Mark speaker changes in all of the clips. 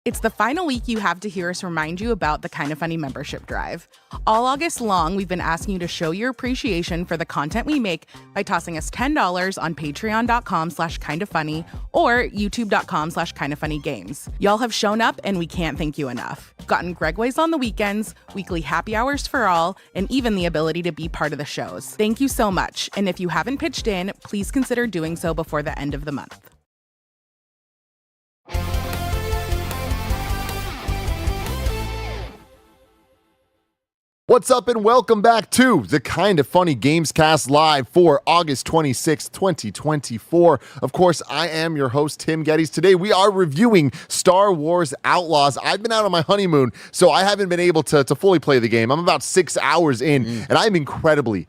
Speaker 1: It's the final week you have to hear us remind you about the Kinda Funny membership drive. All August long, we've been asking you to show your appreciation for the content we make by tossing us $10 on patreon.com/kindafunny or youtube.com/kindafunnygames. Y'all have shown up and we can't thank you enough. We've gotten Gregways on the weekends, weekly happy hours for all, and even the ability to be part of the shows. Thank you so much. And if you haven't pitched in, please consider doing so before the end of the month.
Speaker 2: What's up and welcome back to the Kinda Funny Gamescast live for August 26th, 2024. Of course, I am your host, Tim Geddes. Today we are reviewing Star Wars Outlaws. I've been out on my honeymoon, so I haven't been able to fully play the game. I'm about 6 hours in, and I'm incredibly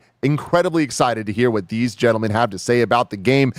Speaker 2: excited to hear what these gentlemen have to say about the game.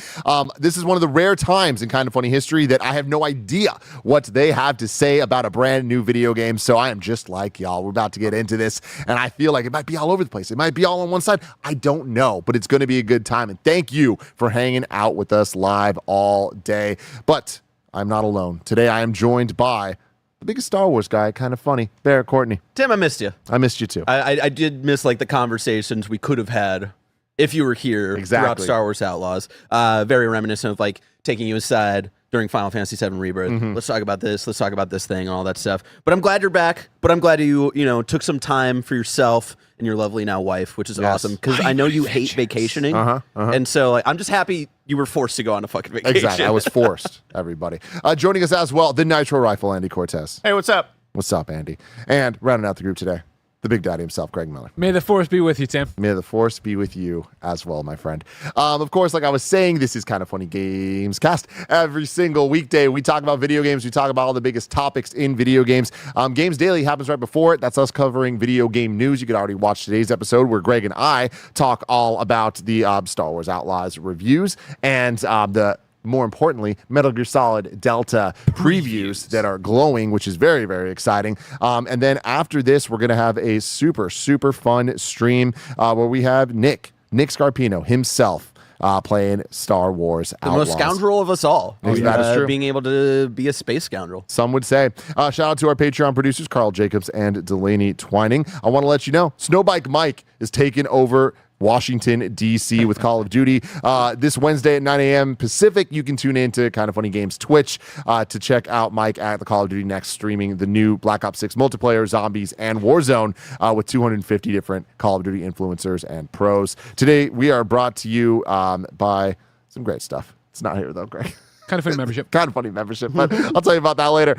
Speaker 2: This is one of the rare times in Kinda Funny history that I have no idea what they have to say about a brand new video game, so I am just like y'all. We're about to get into this, and I feel like it might be all over the place. It might be all on one side. I don't know, but it's going to be a good time, and thank you for hanging out with us live all day. But I'm not alone. Today I am joined by the biggest Star Wars guy, Kinda Funny, Barrett Courtney.
Speaker 3: Tim, I missed you.
Speaker 2: I missed you too.
Speaker 3: I did miss like the conversations we could have had if you were here throughout Star Wars Outlaws. Very reminiscent of like taking you aside during Final Fantasy VII Rebirth. Let's talk about this. Let's talk about this thing and all that stuff. But I'm glad you're back. But I'm glad you took some time for yourself and your lovely now wife, which is awesome. Because I know you hate vacationing. And so like, I'm just happy you were forced to go on a fucking vacation.
Speaker 2: Exactly. I was forced, everybody. Joining us as well, the Nitro Rifle, Andy Cortez.
Speaker 4: Hey, what's up?
Speaker 2: What's up, Andy? And rounding out the group today, the big daddy himself, Greg Miller.
Speaker 4: May the force be with you, Tim.
Speaker 2: May the force be with you as well, my friend. Of course, like I was saying, this is Kinda Funny Gamescast. Every single weekday, we talk about video games. We talk about all the biggest topics in video games. Games Daily happens right before it. That's us covering video game news. You could already watch today's episode where Greg and I talk all about the Star Wars Outlaws reviews and more importantly, Metal Gear Solid Delta previews that are glowing, which is very, very exciting. And then after this, we're going to have a super, super fun stream where we have Nick Scarpino himself playing Star Wars Outlaws.
Speaker 3: The most scoundrel of us all.
Speaker 2: That is true.
Speaker 3: Being able to be a space scoundrel.
Speaker 2: Some would say. Shout out to our Patreon producers, Carl Jacobs and Delaney Twining. I want to let you know, Snowbike Mike is taking over Washington, D.C. with Call of Duty. This Wednesday at 9 a.m. Pacific, you can tune in to Kinda Funny Games Twitch to check out Mike at the Call of Duty Next, streaming the new Black Ops 6 multiplayer, zombies, and Warzone with 250 different Call of Duty influencers and pros. Today, we are brought to you by some great stuff. It's not here, though, Greg.
Speaker 4: Kinda Funny membership.
Speaker 2: Kinda Funny membership, but I'll tell you about that later.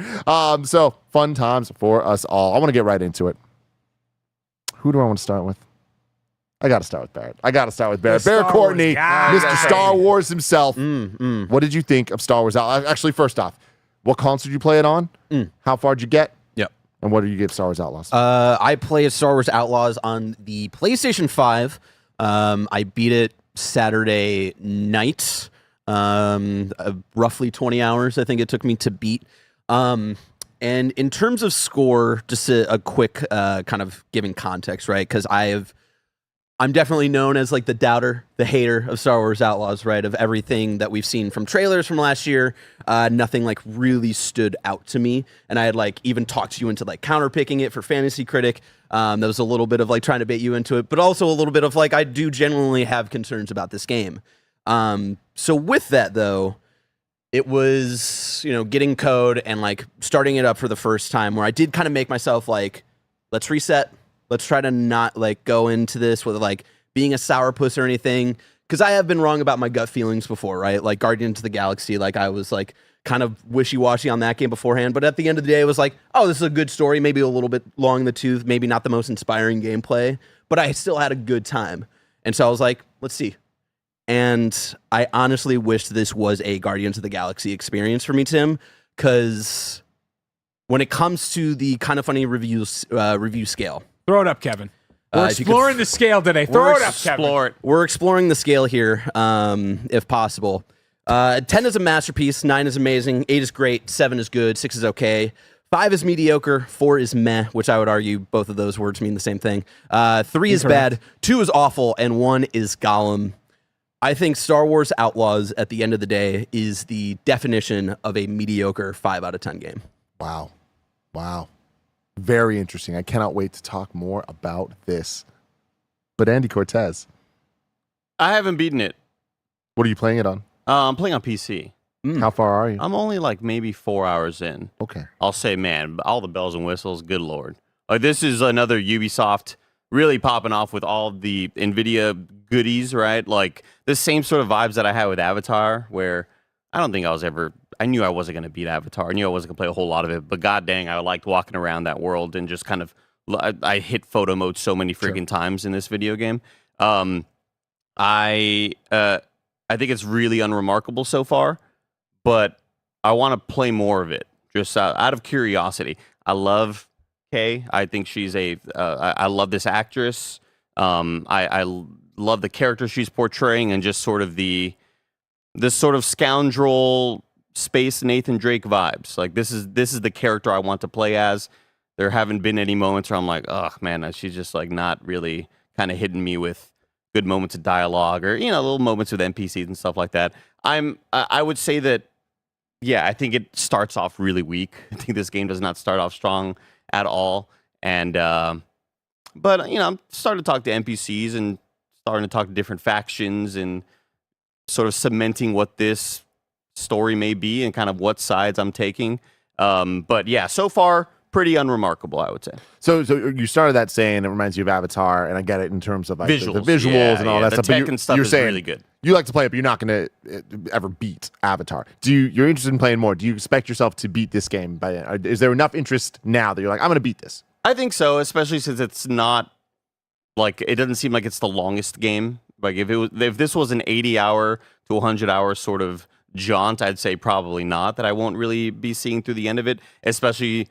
Speaker 2: So, fun times for us all. I want to get right into it. Who do I want to start with? I got to start with Barrett. Barrett Courtney, Mr. Star Wars himself. What did you think of Star Wars Outlaws? Actually, first off, what console did you play it on? How far did you get?
Speaker 3: Yep.
Speaker 2: And what did you give Star Wars Outlaws?
Speaker 3: I played Star Wars Outlaws on the PlayStation 5. I beat it Saturday night. Roughly 20 hours, I think it took me to beat. And in terms of score, just a quick kind of giving context, right? Because I'm definitely known as like the doubter, the hater of Star Wars Outlaws, right? Of everything that we've seen from trailers from last year, nothing like really stood out to me. And I had like even talked you into like counterpicking it for Fantasy Critic. That was a little bit of like trying to bait you into it, but also a little bit of like I do genuinely have concerns about this game. So with that though, it was, getting code and like starting it up for the first time where I did kind of make myself like, let's reset. Let's try to not like go into this with like being a sourpuss or anything. Cause I have been wrong about my gut feelings before, right? Like Guardians of the Galaxy, like I was like kind of wishy-washy on that game beforehand. But at the end of the day, it was like, oh, this is a good story. Maybe a little bit long in the tooth, maybe not the most inspiring gameplay, but I still had a good time. And so I was like, let's see. And I honestly wish this was a Guardians of the Galaxy experience for me, Tim, because when it comes to the Kinda Funny review scale,
Speaker 4: throw it up, Kevin. We're exploring the scale today. Throw it up, Kevin.
Speaker 3: We're exploring the scale here, if possible. 10 is a masterpiece. 9 is amazing. 8 is great. 7 is good. 6 is okay. 5 is mediocre. 4 is meh, which I would argue both of those words mean the same thing. 3 is bad. 2 is awful. And 1 is Gollum. I think Star Wars Outlaws, at the end of the day, is the definition of a mediocre 5 out of 10 game.
Speaker 2: Wow. Very interesting. I cannot wait to talk more about this. But Andy Cortez,
Speaker 5: I haven't beaten it.
Speaker 2: what are you playing it on?
Speaker 5: I'm playing on PC.
Speaker 2: How far are you?
Speaker 5: I'm only like maybe 4 hours in.
Speaker 2: Okay.
Speaker 5: I'll say, man, all the bells and whistles, good Lord. Like, this is another Ubisoft really popping off with all the NVIDIA goodies, right? Like, the same sort of vibes that I had with Avatar, where I don't think I knew I wasn't going to beat Avatar. I knew I wasn't going to play a whole lot of it, but god dang, I liked walking around that world and just kind of, I hit photo mode so many freaking times in this video game. I think it's really unremarkable so far, but I want to play more of it just out of curiosity. I love Kay. I think she's I love this actress. I love the character she's portraying and just sort of this sort of scoundrel space Nathan Drake vibes. Like, this is the character I want to play as. There haven't been any moments where I'm like, oh man, she's just like not really kind of hitting me with good moments of dialogue or, little moments with NPCs and stuff like that. I would say that, yeah, I think it starts off really weak. I think this game does not start off strong at all. And, but I'm starting to talk to NPCs and starting to talk to different factions and sort of cementing what this story may be and kind of what sides I'm taking. But yeah, so far, pretty unremarkable, I would say.
Speaker 2: So you started that saying it reminds you of Avatar, and I get it in terms of like the visuals
Speaker 5: yeah,
Speaker 2: and all that
Speaker 5: the
Speaker 2: stuff.
Speaker 5: Tech
Speaker 2: But
Speaker 5: and stuff
Speaker 2: you're
Speaker 5: is
Speaker 2: saying
Speaker 5: really good.
Speaker 2: You like to play it, but you're not going to ever beat Avatar. You're interested in playing more? Do you expect yourself to beat this game? Is there enough interest now that you're like, I'm going to beat this?
Speaker 5: I think so, especially since it's not like, it doesn't seem like it's the longest game. Like, if this was an 80-hour to 100-hour sort of jaunt, I'd say probably not, that I won't really be seeing through the end of it, especially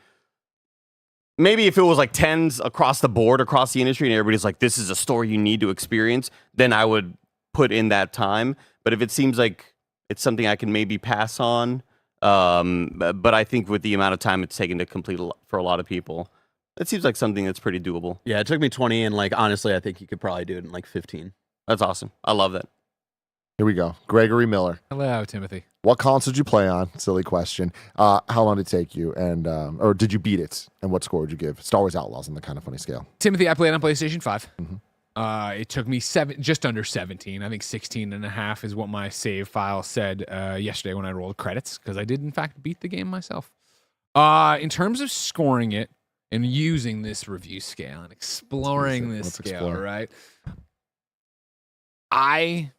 Speaker 5: maybe if it was like 10s across the board, across the industry, and everybody's like, this is a story you need to experience, then I would put in that time. But if it seems like it's something I can maybe pass on, but I think with the amount of time it's taken to complete for a lot of people, it seems like something that's pretty doable.
Speaker 3: Yeah, it took me 20, and like honestly, I think you could probably do it in like 15.
Speaker 5: That's awesome. I love that.
Speaker 2: Here we go. Gregory Miller.
Speaker 4: Hello, Timothy.
Speaker 2: What console did you play on? Silly question. How long did it take you? And or did you beat it? And what score would you give Star Wars Outlaws on the Kind of Funny scale?
Speaker 4: Timothy, I played on PlayStation 5.
Speaker 2: Mm-hmm.
Speaker 4: It took me just under 17. I think 16 and a half is what my save file said yesterday when I rolled credits, because I did, in fact, beat the game myself. In terms of scoring it and using this review scale and exploring this scale, right? I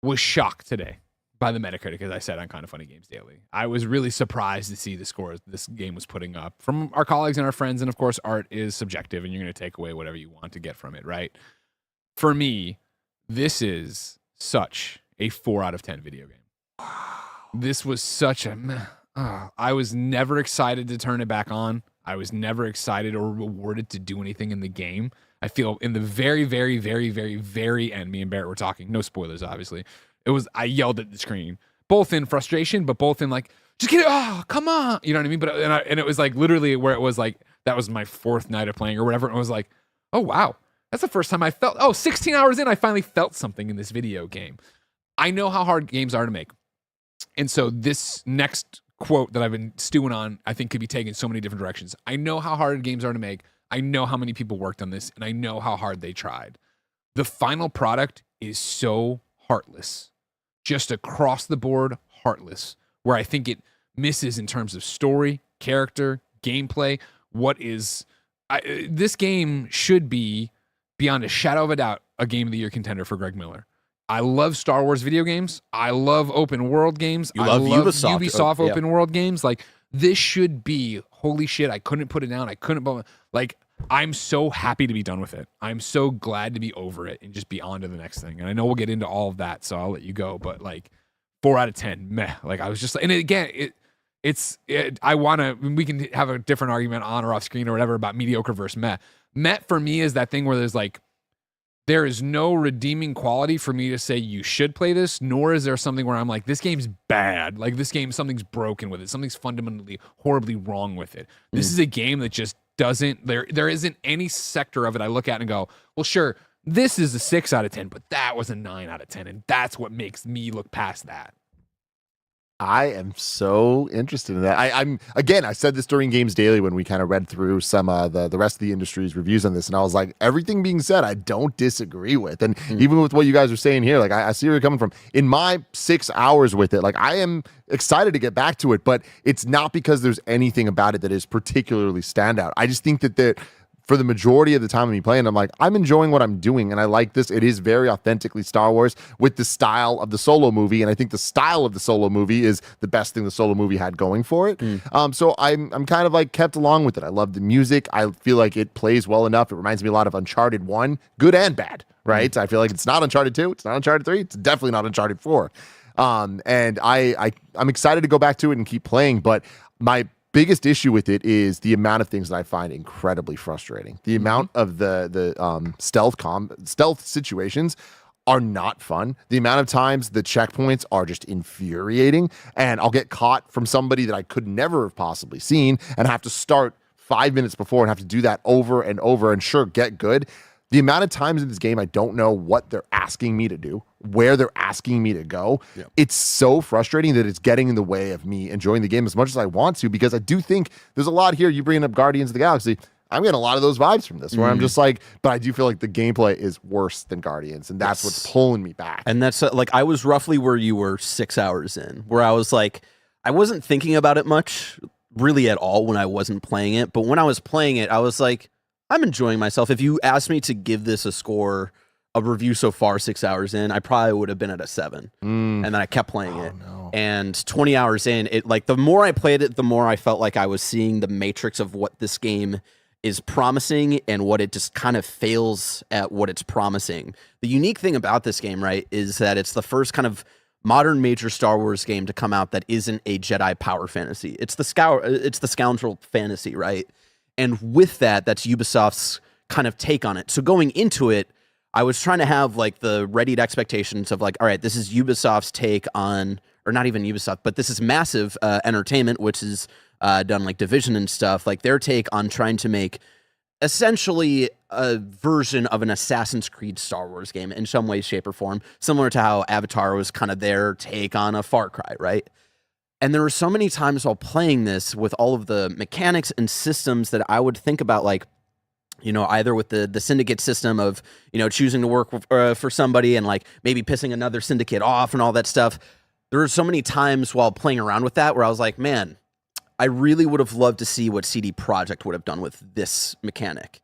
Speaker 4: was shocked today by the Metacritic, as I said on Kind of Funny Games Daily. I was really surprised to see the scores this game was putting up from our colleagues and our friends. And of course, art is subjective, and you're going to take away whatever you want to get from it, right? For me, this is such a 4 out of 10 video game. This was such a... I was never excited to turn it back on. I was never excited or rewarded to do anything in the game. I feel in the very, very, very, very, very end, me and Barrett were talking, no spoilers, obviously. I yelled at the screen, both in frustration, but both in like, just get it, oh, come on. You know what I mean? But and it was like literally where it was like, that was my 4th night of playing or whatever. And it was like, oh, wow. That's the first time I felt, 16 hours in, I finally felt something in this video game. I know how hard games are to make. And so this next quote that I've been stewing on, I think could be taken so many different directions. I know how hard games are to make. I know how many people worked on this, and I know how hard they tried. The final product is so heartless, just across the board heartless, where I think it misses in terms of story, character, gameplay. This game should be, beyond a shadow of a doubt, a Game of the Year contender for Greg Miller. I love Star Wars video games. I love open world games.
Speaker 3: I love
Speaker 4: Ubisoft open world games. Like, this should be, holy shit, I couldn't put it down. I'm so happy to be done with it. I'm so glad to be over it and just be on to the next thing. And I know we'll get into all of that, so I'll let you go. But like 4 out of 10, meh. Like, I was just, and again, we can have a different argument on or off screen or whatever about mediocre versus meh. Meh for me is that thing where there is no redeeming quality for me to say you should play this, nor is there something where I'm like, this game's bad. Like, this game, something's broken with it. Something's fundamentally, horribly wrong with it. This is a game that just doesn't, there isn't any sector of it I look at and go, well, sure, this is a 6 out of 10, but that was a 9 out of 10. And that's what makes me look past that.
Speaker 2: I am so interested in that. I said this during Games Daily when we kind of read through some the rest of the industry's reviews on this, and I was like, everything being said, I don't disagree with. And even with what you guys are saying here, like I see where you're coming from. In my 6 hours with it, like I am excited to get back to it, but it's not because there's anything about it that is particularly standout. I just think that for the majority of the time of me playing, I'm like, I'm enjoying what I'm doing, and I like this. It is very authentically Star Wars with the style of the Solo movie, and I think the style of the Solo movie is the best thing the Solo movie had going for it. So I'm kind of like kept along with it. I love the music. I feel like it plays well enough. It reminds me a lot of Uncharted 1, good and bad, right? I feel like it's not Uncharted 2, it's not Uncharted 3, it's definitely not Uncharted 4. And I'm excited to go back to it and keep playing, but my biggest issue with it is the amount of things that I find incredibly frustrating. The amount of the stealth situations are not fun. The amount of times the checkpoints are just infuriating, and I'll get caught from somebody that I could never have possibly seen and have to start 5 minutes before and have to do that over and over and sure, get good. The amount of times in this game I don't know what they're asking me to do, where they're asking me to go. Yeah. It's so frustrating that it's getting in the way of me enjoying the game as much as I want to, because I do think there's a lot here. You bringing up Guardians of the Galaxy, I'm getting a lot of those vibes from this, where I'm just like, but I do feel like the gameplay is worse than Guardians, and that's what's pulling me back.
Speaker 3: And that's like, I was roughly where you were 6 hours in, where I was like, I wasn't thinking about it much, really at all, when I wasn't playing it. But when I was playing it, I was like, I'm enjoying myself. If you asked me to give this a score, a review so far 6 hours in, I probably would have been at a 7. And then I kept playing it. No. And 20 hours in, it like the more I played it, the more I felt like I was seeing the matrix of what this game is promising and what it just kind of fails at what it's promising. The unique thing about this game, right, is that it's the first kind of modern major Star Wars game to come out that isn't a Jedi power fantasy. It's the scoundrel fantasy, right? And with that, that's Ubisoft's kind of take on it. So going into it, I was trying to have like the readied expectations of like, all right, this is Ubisoft's take on, or not even Ubisoft, but this is Massive Entertainment, which is done like Division and stuff, like their take on trying to make essentially a version of an Assassin's Creed Star Wars game in some way, shape, or form, similar to how Avatar was kind of their take on a Far Cry, right? And there were so many times while playing this with all of the mechanics and systems that I would think about, like, you know, either with the syndicate system of, you know, choosing to work for somebody and like maybe pissing another syndicate off and all that stuff. There were so many times while playing around with that where I was like, man, I really would have loved to see what CD Projekt would have done with this mechanic.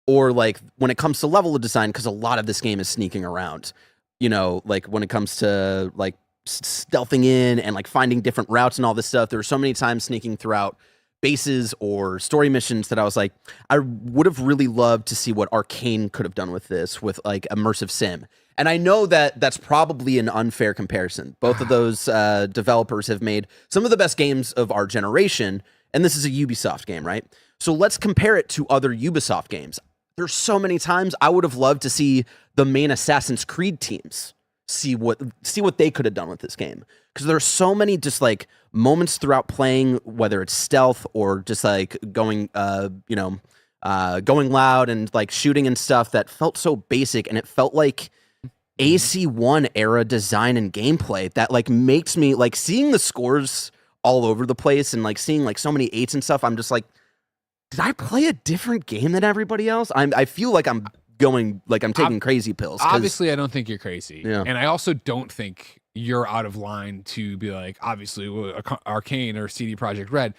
Speaker 3: Or like when it comes to level of design, because a lot of this game is sneaking around, you know, like when it comes to like stealthing in and like finding different routes and all this stuff. There were so many times sneaking throughout bases or story missions that I was like, I would have really loved to see what Arcane could have done with this, with like immersive sim. And I know that that's probably an unfair comparison. Both of those developers have made some of the best games of our generation, and this is a Ubisoft game, right? So let's compare it to other Ubisoft games. There's so many times I would have loved to see the main Assassin's Creed teams see what they could have done with this game, because there are so many just like moments throughout playing, whether it's stealth or just like going going loud and like shooting and stuff, that felt so basic, and it felt like AC1 era design and gameplay that like makes me like seeing the scores all over the place and like seeing like so many 8s and stuff. I'm just like, did I play a different game than everybody else? I feel like I'm going like I'm taking crazy pills.
Speaker 4: Obviously, I don't think you're crazy.
Speaker 3: Yeah.
Speaker 4: And I also don't think you're out of line to be like, obviously, Arcane or CD Projekt Red.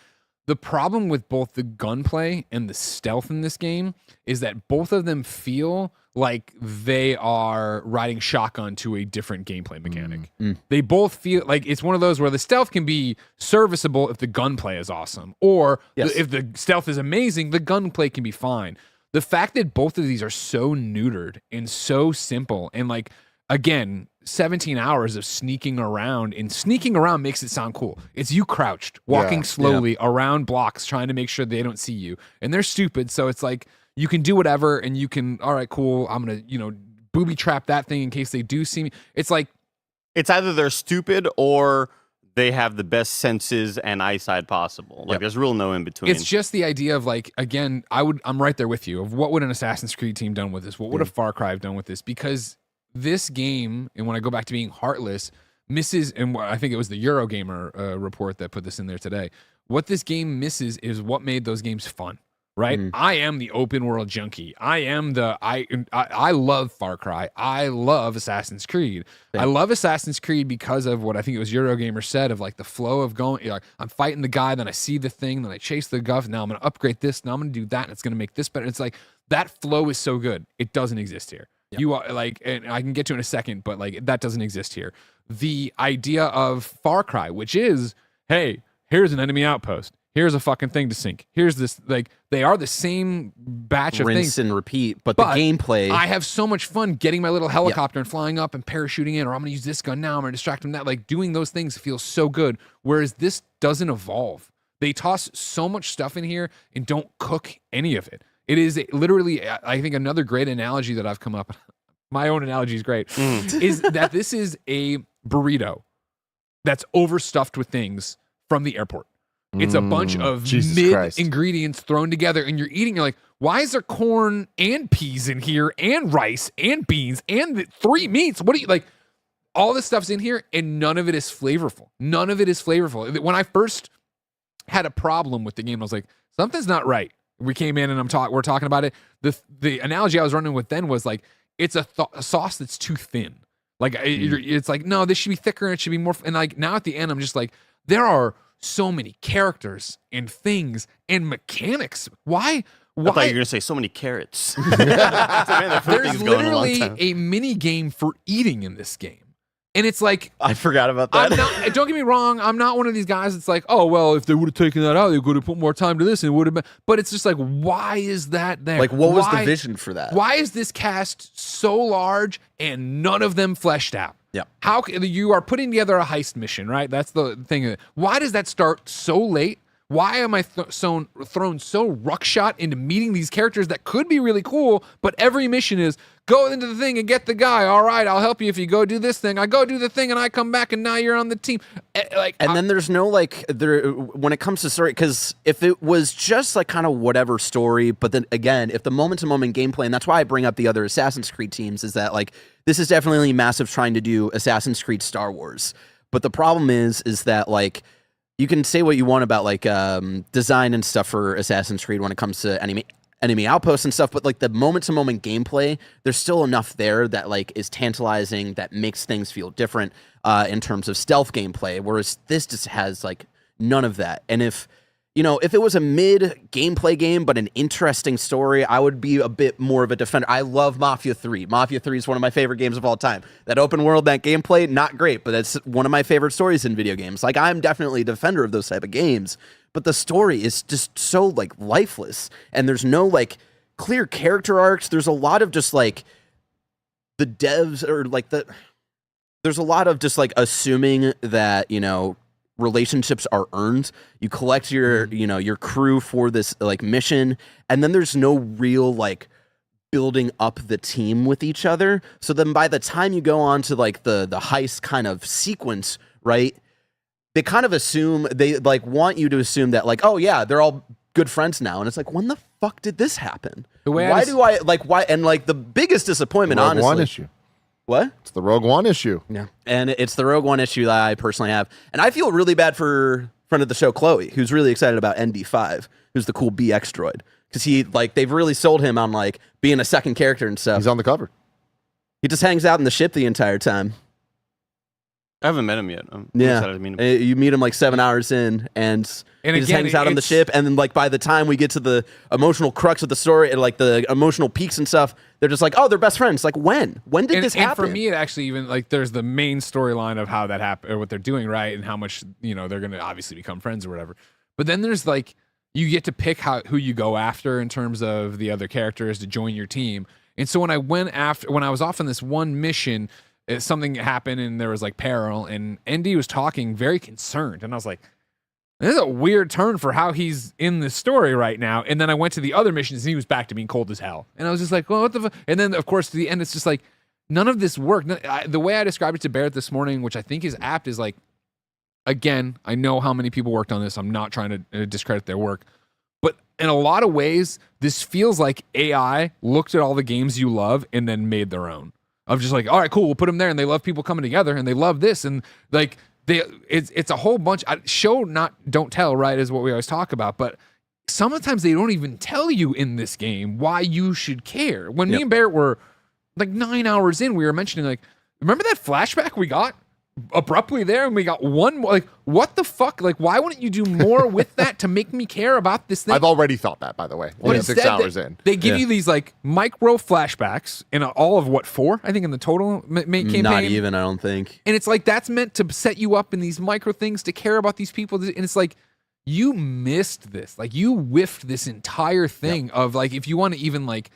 Speaker 4: The problem with both the gunplay and the stealth in this game is that both of them feel like they are riding shotgun to a different gameplay mechanic. They both feel like it's one of those where the stealth can be serviceable if the gunplay is awesome, or if the stealth is amazing, the gunplay can be fine. The fact that both of these are so neutered and so simple, and like, again, 17 hours of sneaking around, and sneaking around makes it sound cool. It's you crouched, walking slowly around blocks, trying to make sure they don't see you. And they're stupid, so it's like, you can do whatever, and you can, all right, cool, I'm going to, booby trap that thing in case they do see me. It's like,
Speaker 5: it's either they're stupid or they have the best senses and eyesight possible. Like, there's real no in between.
Speaker 4: It's just the idea of like, again, I'm right there with you, of what would an Assassin's Creed team done with this? What would a Far Cry have done with this? Because this game, and when I go back to being heartless, misses, and I think it was the Eurogamer report that put this in there today. What this game misses is what made those games fun. Right, I am the open world junkie. I love Far Cry. I love Assassin's Creed. I love Assassin's Creed because of what I think it was Eurogamer said of like the flow of going. Like, I'm fighting the guy, then I see the thing, then I chase the guff. Now I'm going to upgrade this. Now I'm going to do that, and it's going to make this better. It's like that flow is so good. It doesn't exist here. Yep. You are like, and I can get to it in a second, but like that doesn't exist here. The idea of Far Cry, which is, hey, here's an enemy outpost. Here's a fucking thing to sink. Here's this, like, they are the same batch of things.
Speaker 3: Rinse and repeat, but the gameplay.
Speaker 4: I have so much fun getting my little helicopter and flying up and parachuting in, or I'm going to use this gun now, I'm going to distract him that. Like, doing those things feels so good, whereas this doesn't evolve. They toss so much stuff in here and don't cook any of it. It is literally, I think, another great analogy that I've come up. My own analogy is great, is that this is a burrito that's overstuffed with things from the airport. It's a bunch of ingredients thrown together, and you're eating. You're like, why is there corn and peas in here, and rice and beans and 3 meats? What do you like? All this stuff's in here, and none of it is flavorful. None of it is flavorful. When I first had a problem with the game, I was like, something's not right. We came in and we're talking about it. The analogy I was running with then was like, it's a sauce that's too thin. Like it's like, no, this should be thicker and it should be more. And like now at the end, I'm just like, there are so many characters and things and mechanics. Why?
Speaker 5: I thought you were going to say so many carrots.
Speaker 4: There's literally a mini game for eating in this game. And it's like,
Speaker 3: I forgot about that.
Speaker 4: Don't get me wrong. I'm not one of these guys that's like, oh, well, if they would have taken that out, they would have put more time to this and it would have been. But it's just like, why is that there?
Speaker 3: Like, what was the vision for that?
Speaker 4: Why is this cast so large and none of them fleshed out?
Speaker 3: Yeah.
Speaker 4: How you are putting together a heist mission, right? That's the thing. Why does that start so late? Why am I thrown so ruckshot into meeting these characters that could be really cool, but every mission is go into the thing and get the guy. All right, I'll help you if you go do this thing. I go do the thing and I come back and now you're on the team.
Speaker 3: Then there's no when it comes to story, because if it was just like kind of whatever story, but then again, if the moment-to-moment gameplay, and that's why I bring up the other Assassin's Creed teams, is that like this is definitely massive trying to do Assassin's Creed Star Wars. But the problem is that like, you can say what you want about like design and stuff for Assassin's Creed when it comes to enemy outposts and stuff, but like the moment-to-moment gameplay, there's still enough there that like is tantalizing, that makes things feel different in terms of stealth gameplay, whereas this just has like none of that. And if it was a mid-gameplay game but an interesting story, I would be a bit more of a defender. I love Mafia 3. Mafia 3 is one of my favorite games of all time. That open world, that gameplay, not great, but that's one of my favorite stories in video games. Like, I'm definitely a defender of those type of games, but the story is just so, like, lifeless, and there's no, like, clear character arcs. There's a lot of just, like, the devs, or, like, there's a lot of just, like, assuming that, relationships are earned. You collect your crew for this like mission, and then there's no real like building up the team with each other. So then by the time you go on to like the heist kind of sequence, right, they kind of assume, they like want you to assume that like, oh yeah, they're all good friends now, and it's like, when the fuck did this happen? Why and like the biggest disappointment, honestly,
Speaker 2: one issue.
Speaker 3: What?
Speaker 2: It's the Rogue One issue.
Speaker 3: Yeah. And it's the Rogue One issue that I personally have. And I feel really bad for friend of the show, Chloe, who's really excited about ND5, who's the cool BX droid. Because they've really sold him on like being a second character and stuff.
Speaker 2: He's on the cover.
Speaker 3: He just hangs out in the ship the entire time.
Speaker 5: I haven't met him yet. I'm
Speaker 3: excited to meet him. You meet him like 7 hours in, and he just hangs out on the ship. And then like by the time we get to the emotional crux of the story and like the emotional peaks and stuff, they're just like, oh, they're best friends. Like, when did this happen?
Speaker 4: And for me, it actually even like there's the main storyline of how that happened, or what they're doing, right, and how much they're going to obviously become friends or whatever. But then there's like, you get to pick who you go after in terms of the other characters to join your team. And so when I was off on this one mission, something happened and there was like peril, and ND was talking very concerned, and I was like, this is a weird turn for how he's in the story right now. And then I went to the other missions and he was back to being cold as hell, and I was just like, well, what the fuck? And then of course to the end, it's just like, none of this worked. The way I described it to Barrett this morning, which I think is apt, is like, again, I know how many people worked on this, I'm not trying to discredit their work, but in a lot of ways this feels like AI looked at all the games you love and then made their own. of just like, all right, cool, we'll put them there, and they love people coming together, and they love this, and like it's a whole bunch. Show not don't tell, right? Is what we always talk about, but sometimes they don't even tell you in this game why you should care. When me and Barrett were like 9 hours in, we were mentioning like, remember that flashback we got abruptly there, and we got one more, like, what the fuck? Like, why wouldn't you do more with that to make me care about this thing?
Speaker 2: I've already thought that, by the way.
Speaker 4: But
Speaker 2: 6 hours in.
Speaker 4: They give you these like micro flashbacks in all of what, 4? I think in the total campaign.
Speaker 3: Not even, I don't think.
Speaker 4: And it's like that's meant to set you up in these micro things to care about these people. And it's like you missed this. Like you whiffed this entire thing of like if you want to even like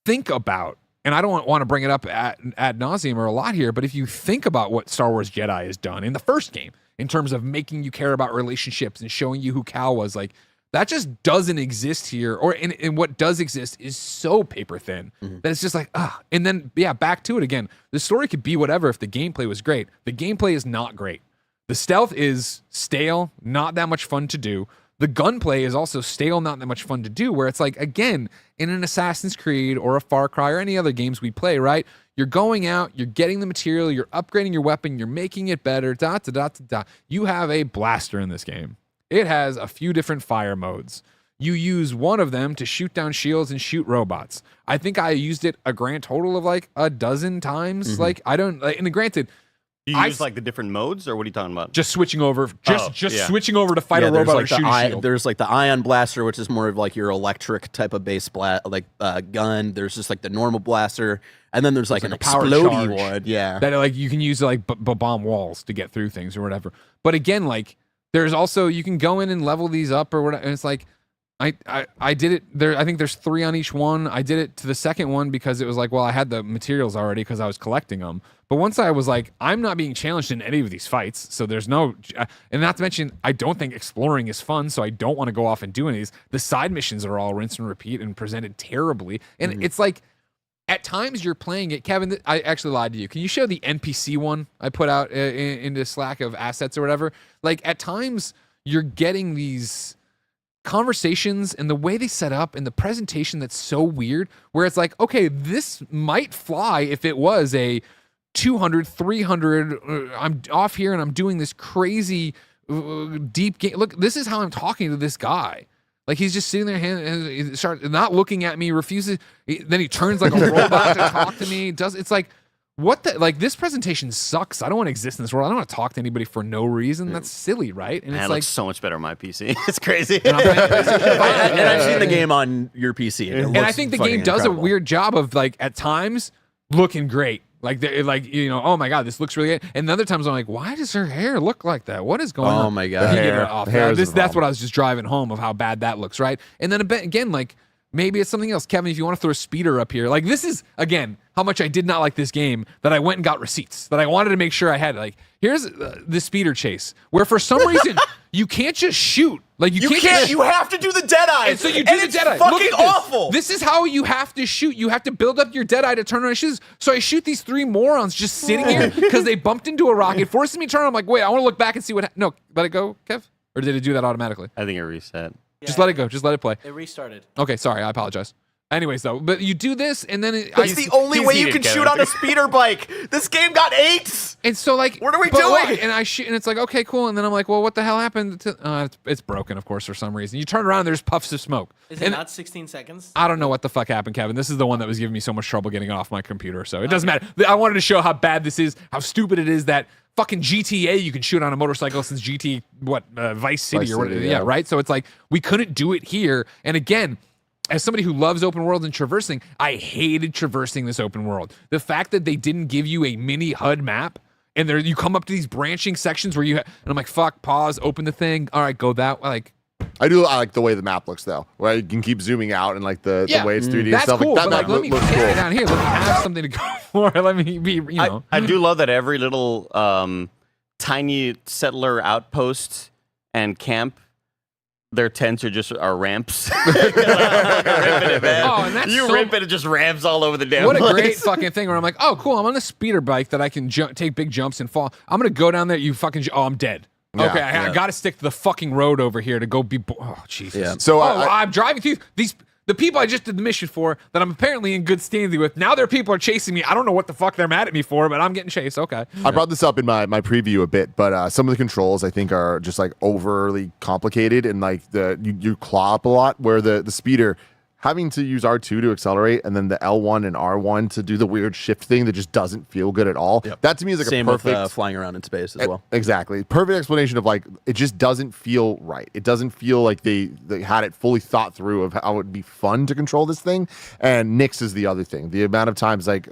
Speaker 4: think about. And I don't want to bring it up ad nauseum or a lot here, but if you think about what Star Wars Jedi has done in the first game in terms of making you care about relationships and showing you who Cal was, like that just doesn't exist here. Or and what does exist is so paper thin that it's just like, and then back to it again. The story could be whatever if the gameplay was great. The gameplay is not great. The stealth is stale, not that much fun to do. The gunplay is also stale, not that much fun to do, where it's like, again, in an Assassin's Creed or a Far Cry or any other games we play, right? You're going out, you're getting the material, you're upgrading your weapon, you're making it better, You have a blaster in this game. It has a few different fire modes. You use one of them to shoot down shields and shoot robots. I think I used it a grand total of like a dozen times. Like, I don't, like, and granted,
Speaker 5: Do you use like the different modes, or what are you talking about?
Speaker 4: Just switching over, switching over to fight a robot or shoot a shield.
Speaker 3: There's like the ion blaster, which is more of like your electric type of base gun. There's just like the normal blaster, and then there's like an explodey one. Yeah,
Speaker 4: that like you can use to like bomb walls to get through things or whatever. But again, like there's also you can go in and level these up or whatever. And it's like I did it there. I think there's 3 on each one. I did it to the second one because it was like, well, I had the materials already because I was collecting them. But once I was like, I'm not being challenged in any of these fights, so there's no, and not to mention, I don't think exploring is fun, so I don't want to go off and do any of these. The side missions are all rinse and repeat and presented terribly, and it's like, at times you're playing it, Kevin. I actually lied to you. Can you show the NPC one I put out into Slack of assets or whatever? Like at times you're getting these conversations and the way they set up and the presentation that's so weird, where it's like, okay, this might fly if it was a 200, 300, I'm off here and I'm doing this crazy deep game. Look, this is how I'm talking to this guy. Like he's just sitting there and starts not looking at me, refuses. Then he turns like a robot to talk to me. It's like, what the, like this presentation sucks. I don't want to exist in this world. I don't want to talk to anybody for no reason. That's silly, right? And
Speaker 5: Man,
Speaker 4: it's
Speaker 5: it
Speaker 4: like
Speaker 5: looks so much better on my PC. It's crazy.
Speaker 3: And I've seen the game on your PC.
Speaker 4: And I think the game does a weird job of like at times looking great. Like, you know, oh my God, this looks really good. And other times I'm like, why does her hair look like that? What is going on?
Speaker 3: Oh my God.
Speaker 4: That's what I was just driving home of how bad that looks, right? And then again, like, maybe it's something else. Kevin, if you want to throw a speeder up here, like this is, again, how much I did not like this game that I went and got receipts, that I wanted to make sure I had. Like, here's the speeder chase, where for some reason, you can't just shoot. Like you can't.
Speaker 3: You have to do the Deadeye.
Speaker 4: And so you do the Deadeye.
Speaker 3: Fucking awful.
Speaker 4: This is how you have to shoot. You have to build up your Deadeye to turn around and shoot. So I shoot these 3 morons just sitting here because they bumped into a rock. It forces me to turn. I'm like, wait, I want to look back and see what. No, let it go, Kev. Or did it do that automatically?
Speaker 5: I think it reset.
Speaker 4: Just let it go. Just let it play.
Speaker 6: It restarted.
Speaker 4: Okay, sorry. I apologize. Anyways, though, but you do this, and then
Speaker 3: it's the only way you can shoot on a speeder bike. This game got 8s.
Speaker 4: And so, like,
Speaker 3: what are we doing?
Speaker 4: And I shoot, and it's like, okay, cool. And then I'm like, well, what the hell happened? It's broken, of course, for some reason. You turn around, there's puffs of smoke.
Speaker 6: Is it not 16 seconds?
Speaker 4: I don't know what the fuck happened, Kevin. This is the one that was giving me so much trouble getting it off my computer. So it doesn't matter. I wanted to show how bad this is, how stupid it is that fucking GTA you can shoot on a motorcycle since Vice City or whatever. Yeah, right. So it's like we couldn't do it here. And again, as somebody who loves open world and traversing, I hated traversing this open world. The fact that they didn't give you a mini HUD map, and there you come up to these branching sections where and I'm like, fuck, pause, open the thing. All right, go that way. Like,
Speaker 2: I like the way the map looks though, where you can keep zooming out and like the way it's 3D and stuff.
Speaker 4: Cool,
Speaker 2: like that.
Speaker 4: But let me
Speaker 2: looks
Speaker 4: get
Speaker 2: cool.
Speaker 4: it down here. Let me have something to go for. Let me be, you know.
Speaker 5: I do love that every little tiny settler outpost and camp, their tents are ramps.
Speaker 4: And that's
Speaker 5: rip it, it just ramps all over the damn
Speaker 4: What a
Speaker 5: place.
Speaker 4: great fucking thing where I'm like, oh, cool, I'm on a speeder bike that I can take big jumps and fall. I'm going to go down there, I'm dead. Okay, I got to stick to the fucking road over here to go be... Oh, Jesus.
Speaker 2: Yeah. So
Speaker 4: I'm driving through these... the people I just did the mission for that I'm apparently in good standing with, now their people are chasing me. I don't know what the fuck they're mad at me for, but I'm getting chased. Okay.
Speaker 2: I brought this up in my preview a bit, but some of the controls I think are just like overly complicated, and like you claw up a lot, where the speeder having to use R2 to accelerate and then the L1 and R1 to do the weird shift thing that just doesn't feel good at all.
Speaker 3: Yep.
Speaker 2: That to me is like
Speaker 3: Same
Speaker 2: a perfect
Speaker 3: with flying around in space as well.
Speaker 2: Exactly. Perfect explanation of like it just doesn't feel right. It doesn't feel like they had it fully thought through of how it would be fun to control this thing. And Nyx is the other thing. The amount of times like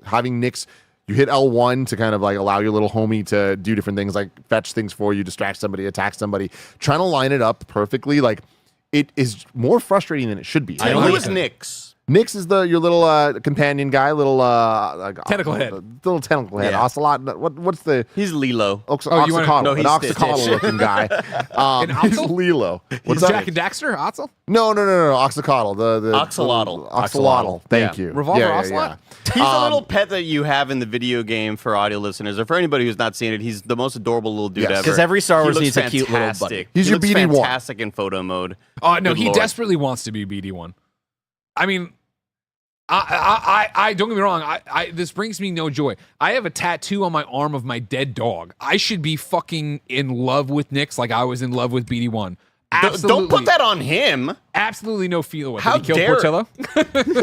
Speaker 2: having Nyx, you hit L1 to kind of like allow your little homie to do different things, like fetch things for you, distract somebody, attack somebody, trying to line it up perfectly. Like, it is more frustrating than it should be.
Speaker 5: Who is Nyx?
Speaker 2: Nyx is your little companion guy, little
Speaker 4: tentacle head,
Speaker 2: little tentacle head.
Speaker 3: Yeah.
Speaker 2: Ocelot. What's the?
Speaker 5: He's Lilo.
Speaker 2: Oxycotl,
Speaker 5: he's
Speaker 2: an Oxycotl looking guy.
Speaker 4: He's
Speaker 2: Lilo.
Speaker 4: What's Jack and Daxter? Otzel?
Speaker 2: No. Oxycotl. The
Speaker 5: Oxalotl.
Speaker 2: Thank you.
Speaker 4: Revolver Ocelot?
Speaker 5: He's a little pet that you have in the video game for audio listeners, or for anybody who's not seen it. He's the most adorable little dude ever.
Speaker 3: Because every Star Wars
Speaker 5: He
Speaker 3: needs
Speaker 5: looks
Speaker 3: a cute little buddy.
Speaker 5: fantastic.
Speaker 2: He's
Speaker 5: He
Speaker 2: your
Speaker 5: looks
Speaker 2: BD1.
Speaker 5: fantastic in photo mode.
Speaker 4: Oh no,
Speaker 5: Good
Speaker 4: he
Speaker 5: Lord.
Speaker 4: desperately wants to be BD1. I mean, I don't get me wrong. This brings me no joy. I have a tattoo on my arm of my dead dog. I should be fucking in love with Nyx like I was in love with BD1.
Speaker 5: Don't put that on him.
Speaker 4: Absolutely no feel with it.
Speaker 5: How
Speaker 4: Did he kill
Speaker 5: dare-
Speaker 4: Portillo?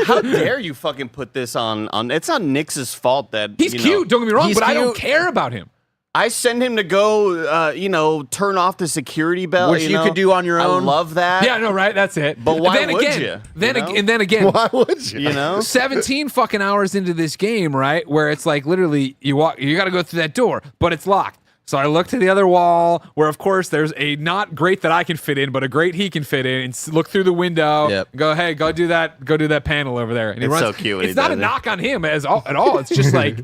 Speaker 5: How dare you fucking put this on? It's not Nyx's fault that
Speaker 4: He's
Speaker 5: you
Speaker 4: cute.
Speaker 5: Know,
Speaker 4: Don't get me wrong,
Speaker 3: He's
Speaker 4: but I don't
Speaker 3: cute.
Speaker 4: care about him.
Speaker 5: I send him to go, turn off the security bell,
Speaker 3: Which you could do on your own.
Speaker 5: I love that.
Speaker 4: Yeah, no, right? That's it.
Speaker 5: But why
Speaker 4: then
Speaker 5: would
Speaker 4: again,
Speaker 5: you?
Speaker 4: Then
Speaker 5: You know?
Speaker 4: and then again,
Speaker 2: Why would you?
Speaker 5: You know,
Speaker 4: 17 fucking hours into this game, right? Where it's like literally you got to go through that door, but it's locked. So I look to the other wall where, of course, there's a not great that I can fit in, but a great he can fit in, and look through the window.
Speaker 3: Yep.
Speaker 4: And go, hey, go do that panel over there. And he
Speaker 5: It's
Speaker 4: runs.
Speaker 5: so cute when
Speaker 4: It's
Speaker 5: he
Speaker 4: not
Speaker 5: does
Speaker 4: a
Speaker 5: it.
Speaker 4: knock on him at all. It's just like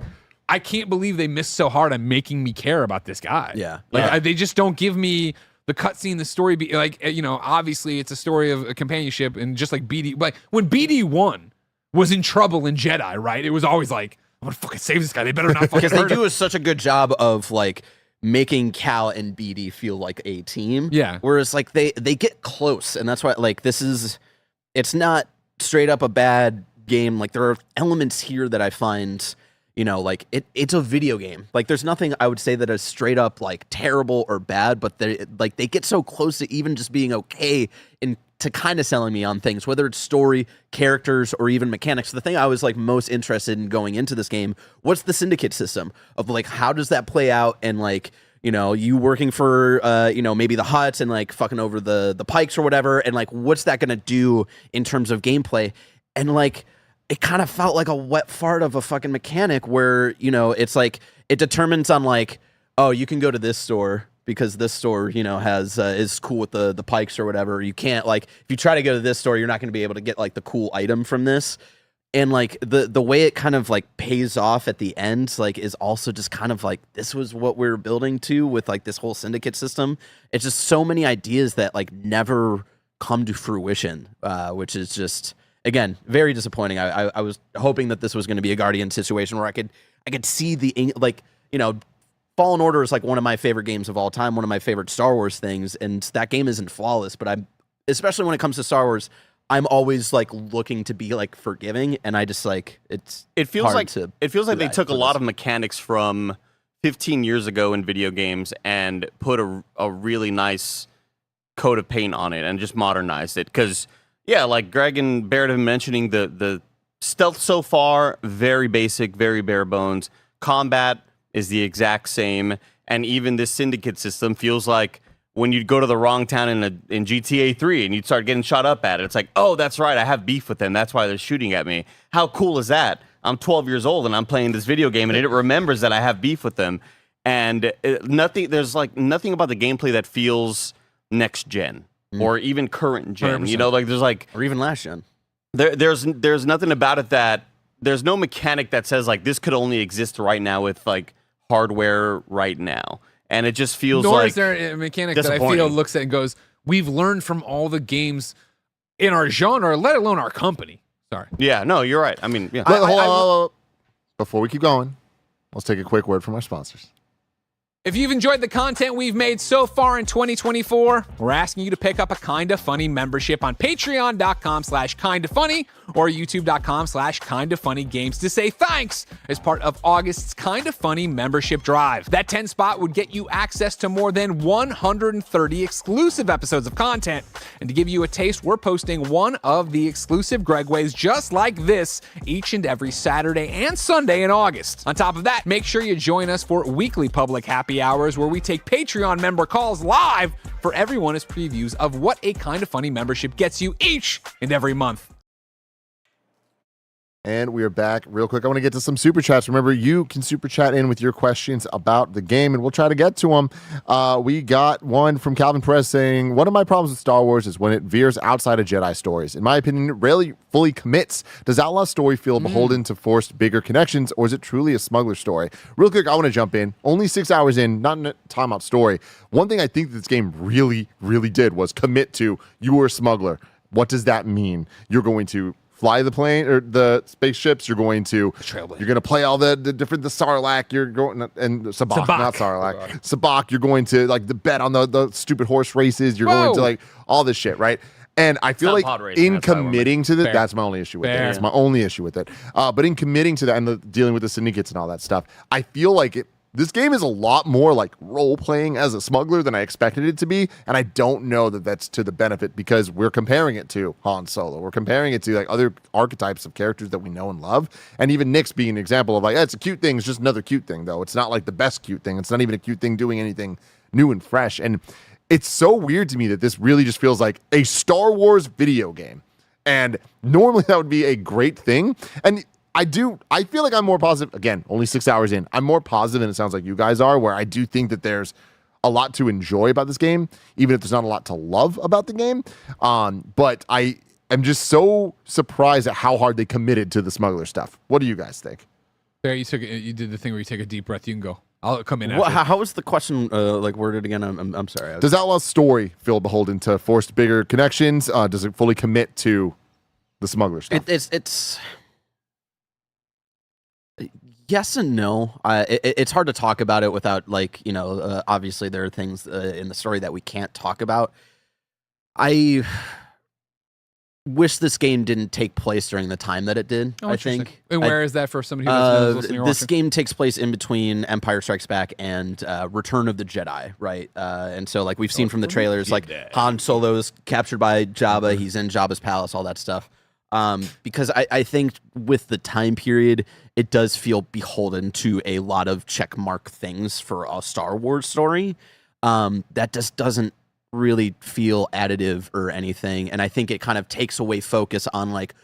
Speaker 4: I can't believe they missed so hard on making me care about this guy.
Speaker 3: Yeah.
Speaker 4: Like
Speaker 3: Yeah.
Speaker 4: they just don't give me the cutscene, the story. Obviously it's a story of a companionship, and just like BD, like when BD1 was in trouble in Jedi, right? It was always like, I'm gonna fucking save this guy. They better not fucking
Speaker 3: Because they
Speaker 4: hurt him.
Speaker 3: do such a good job of like making Cal and BD feel like a team.
Speaker 4: Yeah.
Speaker 3: Whereas like they get close, and that's why like it's not straight up a bad game. Like there are elements here that I find, like it's a video game. Like there's nothing I would say that is straight up like terrible or bad, but they get so close to even just being okay and to kind of selling me on things, whether it's story, characters, or even mechanics. The thing I was like most interested in going into this game, what's the syndicate system of like, how does that play out? And like, you working for, maybe the Hutts and like fucking over the Pikes or whatever. And like, what's that going to do in terms of gameplay? And like, it kind of felt like a wet fart of a fucking mechanic where, it's like, it determines on like, oh, you can go to this store because this store, has is cool with the Pikes or whatever. You can't, like, if you try to go to this store, you're not going to be able to get like the cool item from this. And like the way it kind of like pays off at the end, like, is also just kind of like, this was what we were building to with like this whole syndicate system. It's just so many ideas that like never come to fruition, which is just, again, very disappointing. I was hoping that this was going to be a Guardian situation where I could see the, like, Fallen Order is like one of my favorite games of all time, one of my favorite Star Wars things, and that game isn't flawless, but especially when it comes to Star Wars, I'm always like looking to be like forgiving, and I just like
Speaker 5: it feels
Speaker 3: hard
Speaker 5: like
Speaker 3: to
Speaker 5: they took a
Speaker 3: for
Speaker 5: lot
Speaker 3: this.
Speaker 5: of mechanics from 15 years ago in video games and put a really nice coat of paint on it and just modernized it. Because yeah, like Greg and Barrett have been mentioning, the stealth so far very basic, very bare bones. Combat is the exact same, and even this syndicate system feels like when you'd go to the wrong town in GTA 3 and you'd start getting shot up at it, it's like, oh, that's right, I have beef with them. That's why they're shooting at me. How cool is that? I'm 12 years old and I'm playing this video game and it remembers that I have beef with them. And there's like nothing about the gameplay that feels next gen or even current gen.
Speaker 4: 100%.
Speaker 5: Like there's like,
Speaker 3: or even last gen.
Speaker 5: there's nothing about it that there's no mechanic that says like this could only exist right now with like hardware right now. And it just feels
Speaker 4: Nor
Speaker 5: like
Speaker 4: is there a mechanic that I feel
Speaker 5: disappointing.
Speaker 4: looks at and goes, we've learned from all the games in our genre, let alone our company. Sorry.
Speaker 5: yeah, no, you're right. I mean, yeah.
Speaker 2: Hold on. Before we keep going, let's take a quick word from our sponsors.
Speaker 4: If you've enjoyed the content we've made so far in 2024, we're asking you to pick up a Kinda Funny membership on patreon.com/kindafunny or youtube.com/kindafunnygames to say thanks as part of August's Kinda Funny membership drive. That 10 spot would get you access to more than 130 exclusive episodes of content. And to give you a taste, we're posting one of the exclusive Gregways just like this each and every Saturday and Sunday in August. On top of that, make sure you join us for weekly public happy hours where we take Patreon member calls live for everyone as previews of what a Kinda Funny membership gets you each and every month.
Speaker 2: And we are back real quick. I want to get to some super chats. Remember, you can super chat in with your questions about the game, and we'll try to get to them. We got one from Calvin Perez saying, one of my problems with Star Wars is when it veers outside of Jedi stories. In my opinion, it rarely fully commits. Does Outlaw's story feel beholden to forced bigger connections, or is it truly a smuggler story? Real quick, I want to jump in. Only 6 hours in, not in a timeout story. One thing I think this game really, really did was commit to, you were a smuggler. What does that mean? You're going to fly the plane or the spaceships. You're going to play all the different, the Sarlacc. You're going and Sabacc, not Sarlacc. Sabacc. You're going to like the bet on the stupid horse races. You're going to like all this shit, right? And I feel like in committing to that, that's my only issue with it. That's my only issue with it. But in committing to that and dealing with the syndicates and all that stuff, I feel like this game is a lot more like role-playing as a smuggler than I expected it to be, and I don't know that that's to the benefit because we're comparing it to Han Solo. We're comparing it to like other archetypes of characters that we know and love, and even Nick's being an example of like, it's a cute thing. It's just another cute thing, though. It's not like the best cute thing. It's not even a cute thing doing anything new and fresh, and it's so weird to me that this really just feels like a Star Wars video game, and normally that would be a great thing, and I feel like I'm more positive. Again, only 6 hours in. I'm more positive than it sounds like you guys are, where I do think that there's a lot to enjoy about this game, even if there's not a lot to love about the game. But I am just so surprised at how hard they committed to the smuggler stuff. What do you guys think?
Speaker 4: Barrett, you did the thing where you take a deep breath. You can go. I'll come in after.
Speaker 3: How was the question like worded again? I'm sorry.
Speaker 2: Does Outlaw's story feel beholden to forced bigger connections? Does it fully commit to the smuggler stuff?
Speaker 3: It's yes and no. It's hard to talk about it without, like, obviously there are things in the story that we can't talk about. I wish this game didn't take place during the time that it did. I think.
Speaker 4: And where is that for somebody who doesn't know, listening or
Speaker 3: this
Speaker 4: watching?
Speaker 3: game takes place in between Empire Strikes Back and Return of the Jedi, right? And so, like, we've seen from the trailers, like Han Solo's captured by Jabba. He's in Jabba's palace, all that stuff. Because I think with the time period, it does feel beholden to a lot of checkmark things for a Star Wars story. That just doesn't really feel additive or anything. And I think it kind of takes away focus on, like,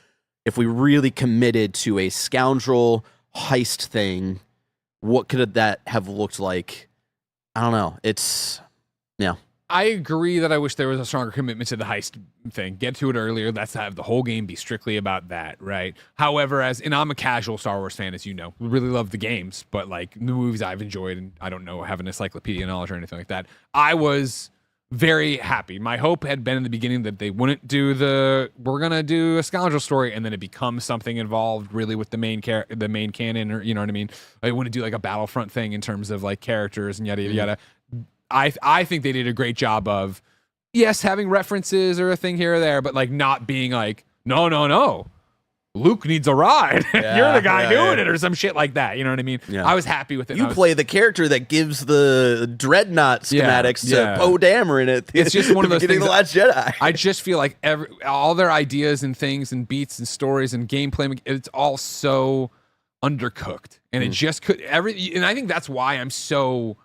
Speaker 3: if we really committed to a scoundrel heist thing, what could that have looked like? I don't know. I
Speaker 4: agree that I wish there was a stronger commitment to the heist thing. Get to it earlier. Let's have the whole game be strictly about that, right? However, and I'm a casual Star Wars fan, as you know, really love the games, but like the movies I've enjoyed, and I don't know, have an encyclopedia knowledge or anything like that. I was very happy. My hope had been in the beginning that they wouldn't do we're gonna do a scoundrel story, and then it becomes something involved really with the main canon, or you know what I mean? I wouldn't do like a Battlefront thing in terms of like characters and yada yada yada. I think they did a great job of, yes, having references or a thing here or there, but like not being like, no, Luke needs a ride. You're the guy doing it, or some shit like that. You know what I mean? Yeah. I was happy with it.
Speaker 3: You play the character that gives the dreadnought schematics to Poe Dameron at the,
Speaker 4: it's just one of those things.
Speaker 3: The Last Jedi.
Speaker 4: I just feel like all their ideas and things and beats and stories and gameplay, it's all so undercooked, and it just could and I think that's why I'm so.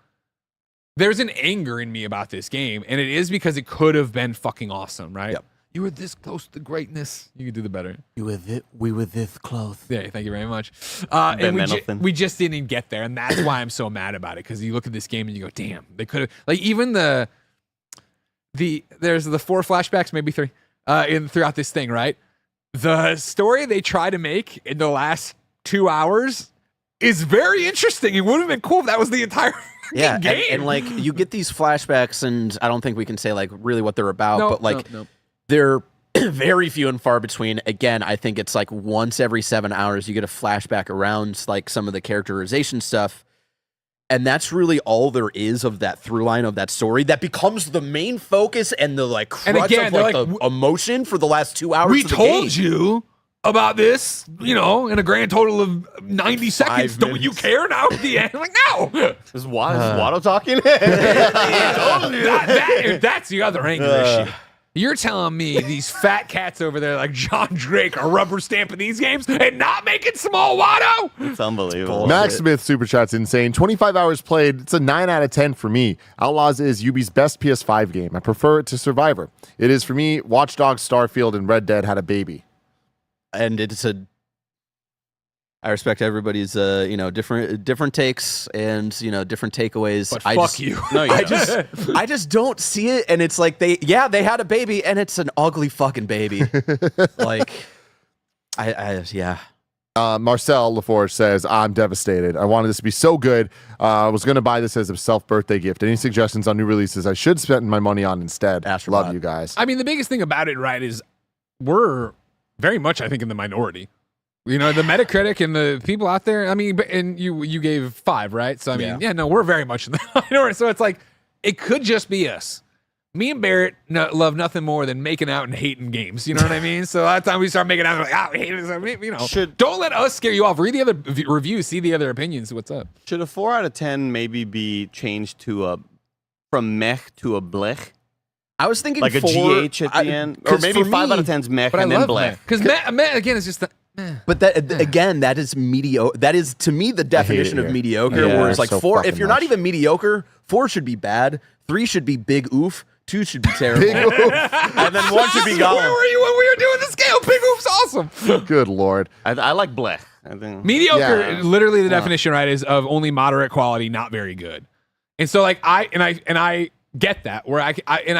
Speaker 4: There's an anger in me about this game, and it is because it could have been fucking awesome, right? Yep. You were this close to greatness. You could do the better.
Speaker 3: We were this close.
Speaker 4: Yeah, thank you very much. And we just didn't get there, and that's why I'm so mad about it, because you look at this game and you go, damn, they could have, like, even there's the 4 flashbacks, maybe 3, throughout this thing, right? The story they try to make in the last 2 hours is very interesting. It would have been cool if that was the entire game.
Speaker 3: And like, you get these flashbacks, and I don't think we can say like really what they're about, but like they're very few and far between. Again, I think it's like once every 7 hours you get a flashback around like some of the characterization stuff, And that's really all there is of that through line of that story that becomes the main focus and the like crutch of the emotion for the last 2 hours.
Speaker 4: We
Speaker 3: of the
Speaker 4: told
Speaker 3: game.
Speaker 4: you about this, in a grand total of 90 seconds. Don't you care now at the end? I'm like, no.
Speaker 5: Is Watto talking?
Speaker 4: That's the other angle of this shit. You're telling me these fat cats over there like John Drake are rubber stamping these games and not making small Watto?
Speaker 5: It's unbelievable.
Speaker 2: Max Smith Super Chat's insane. 25 hours played. It's a 9 out of 10 for me. Outlaws is Ubi's best PS5 game. I prefer it to Survivor. It is for me. Watch Dogs, Starfield, and Red Dead had a baby.
Speaker 3: And I respect everybody's, different takes and, different takeaways.
Speaker 4: But fuck you.
Speaker 5: No,
Speaker 3: I just don't see it. And it's like they had a baby and it's an ugly fucking baby. Like,
Speaker 2: Marcel LaForge says, I'm devastated. I wanted this to be so good. I was going to buy this as a self-birthday gift. Any suggestions on new releases I should spend my money on instead?
Speaker 3: Astrobot.
Speaker 2: Love you guys.
Speaker 4: I mean, the biggest thing about it, right, is we're very much, I think, in the minority. The Metacritic and the people out there, I mean, and you gave 5, right? So, I mean, we're very much in the minority. So it's like, it could just be us. Me and Barrett love nothing more than making out and hating games. You know what I mean? So by the time we start making out, we're like, we hate it. Don't let us scare you off. Read the other reviews, see the other opinions. What's up?
Speaker 5: Should a 4 out of 10 maybe be changed to from meh to a blech?
Speaker 3: I was thinking
Speaker 5: like a GH at the end? Or maybe 5 out of 10's meh and then blech.
Speaker 4: Because meh, again, is just the...
Speaker 3: But that is mediocre. That is, to me, the definition of mediocre.
Speaker 2: Yeah,
Speaker 3: where it's like
Speaker 2: so
Speaker 3: 4, if you're not
Speaker 2: much.
Speaker 3: even mediocre, 4 should be bad, 3 should be big oof, 2 should be terrible,
Speaker 2: Big oof.
Speaker 3: and then 1 should be gone.
Speaker 4: Where were you when we were doing the scale? Big Oof's awesome.
Speaker 2: Good Lord.
Speaker 5: I like blech. I think
Speaker 4: Mediocre, literally the definition, right, is of only moderate quality, not very good. And so, like, I get that, where I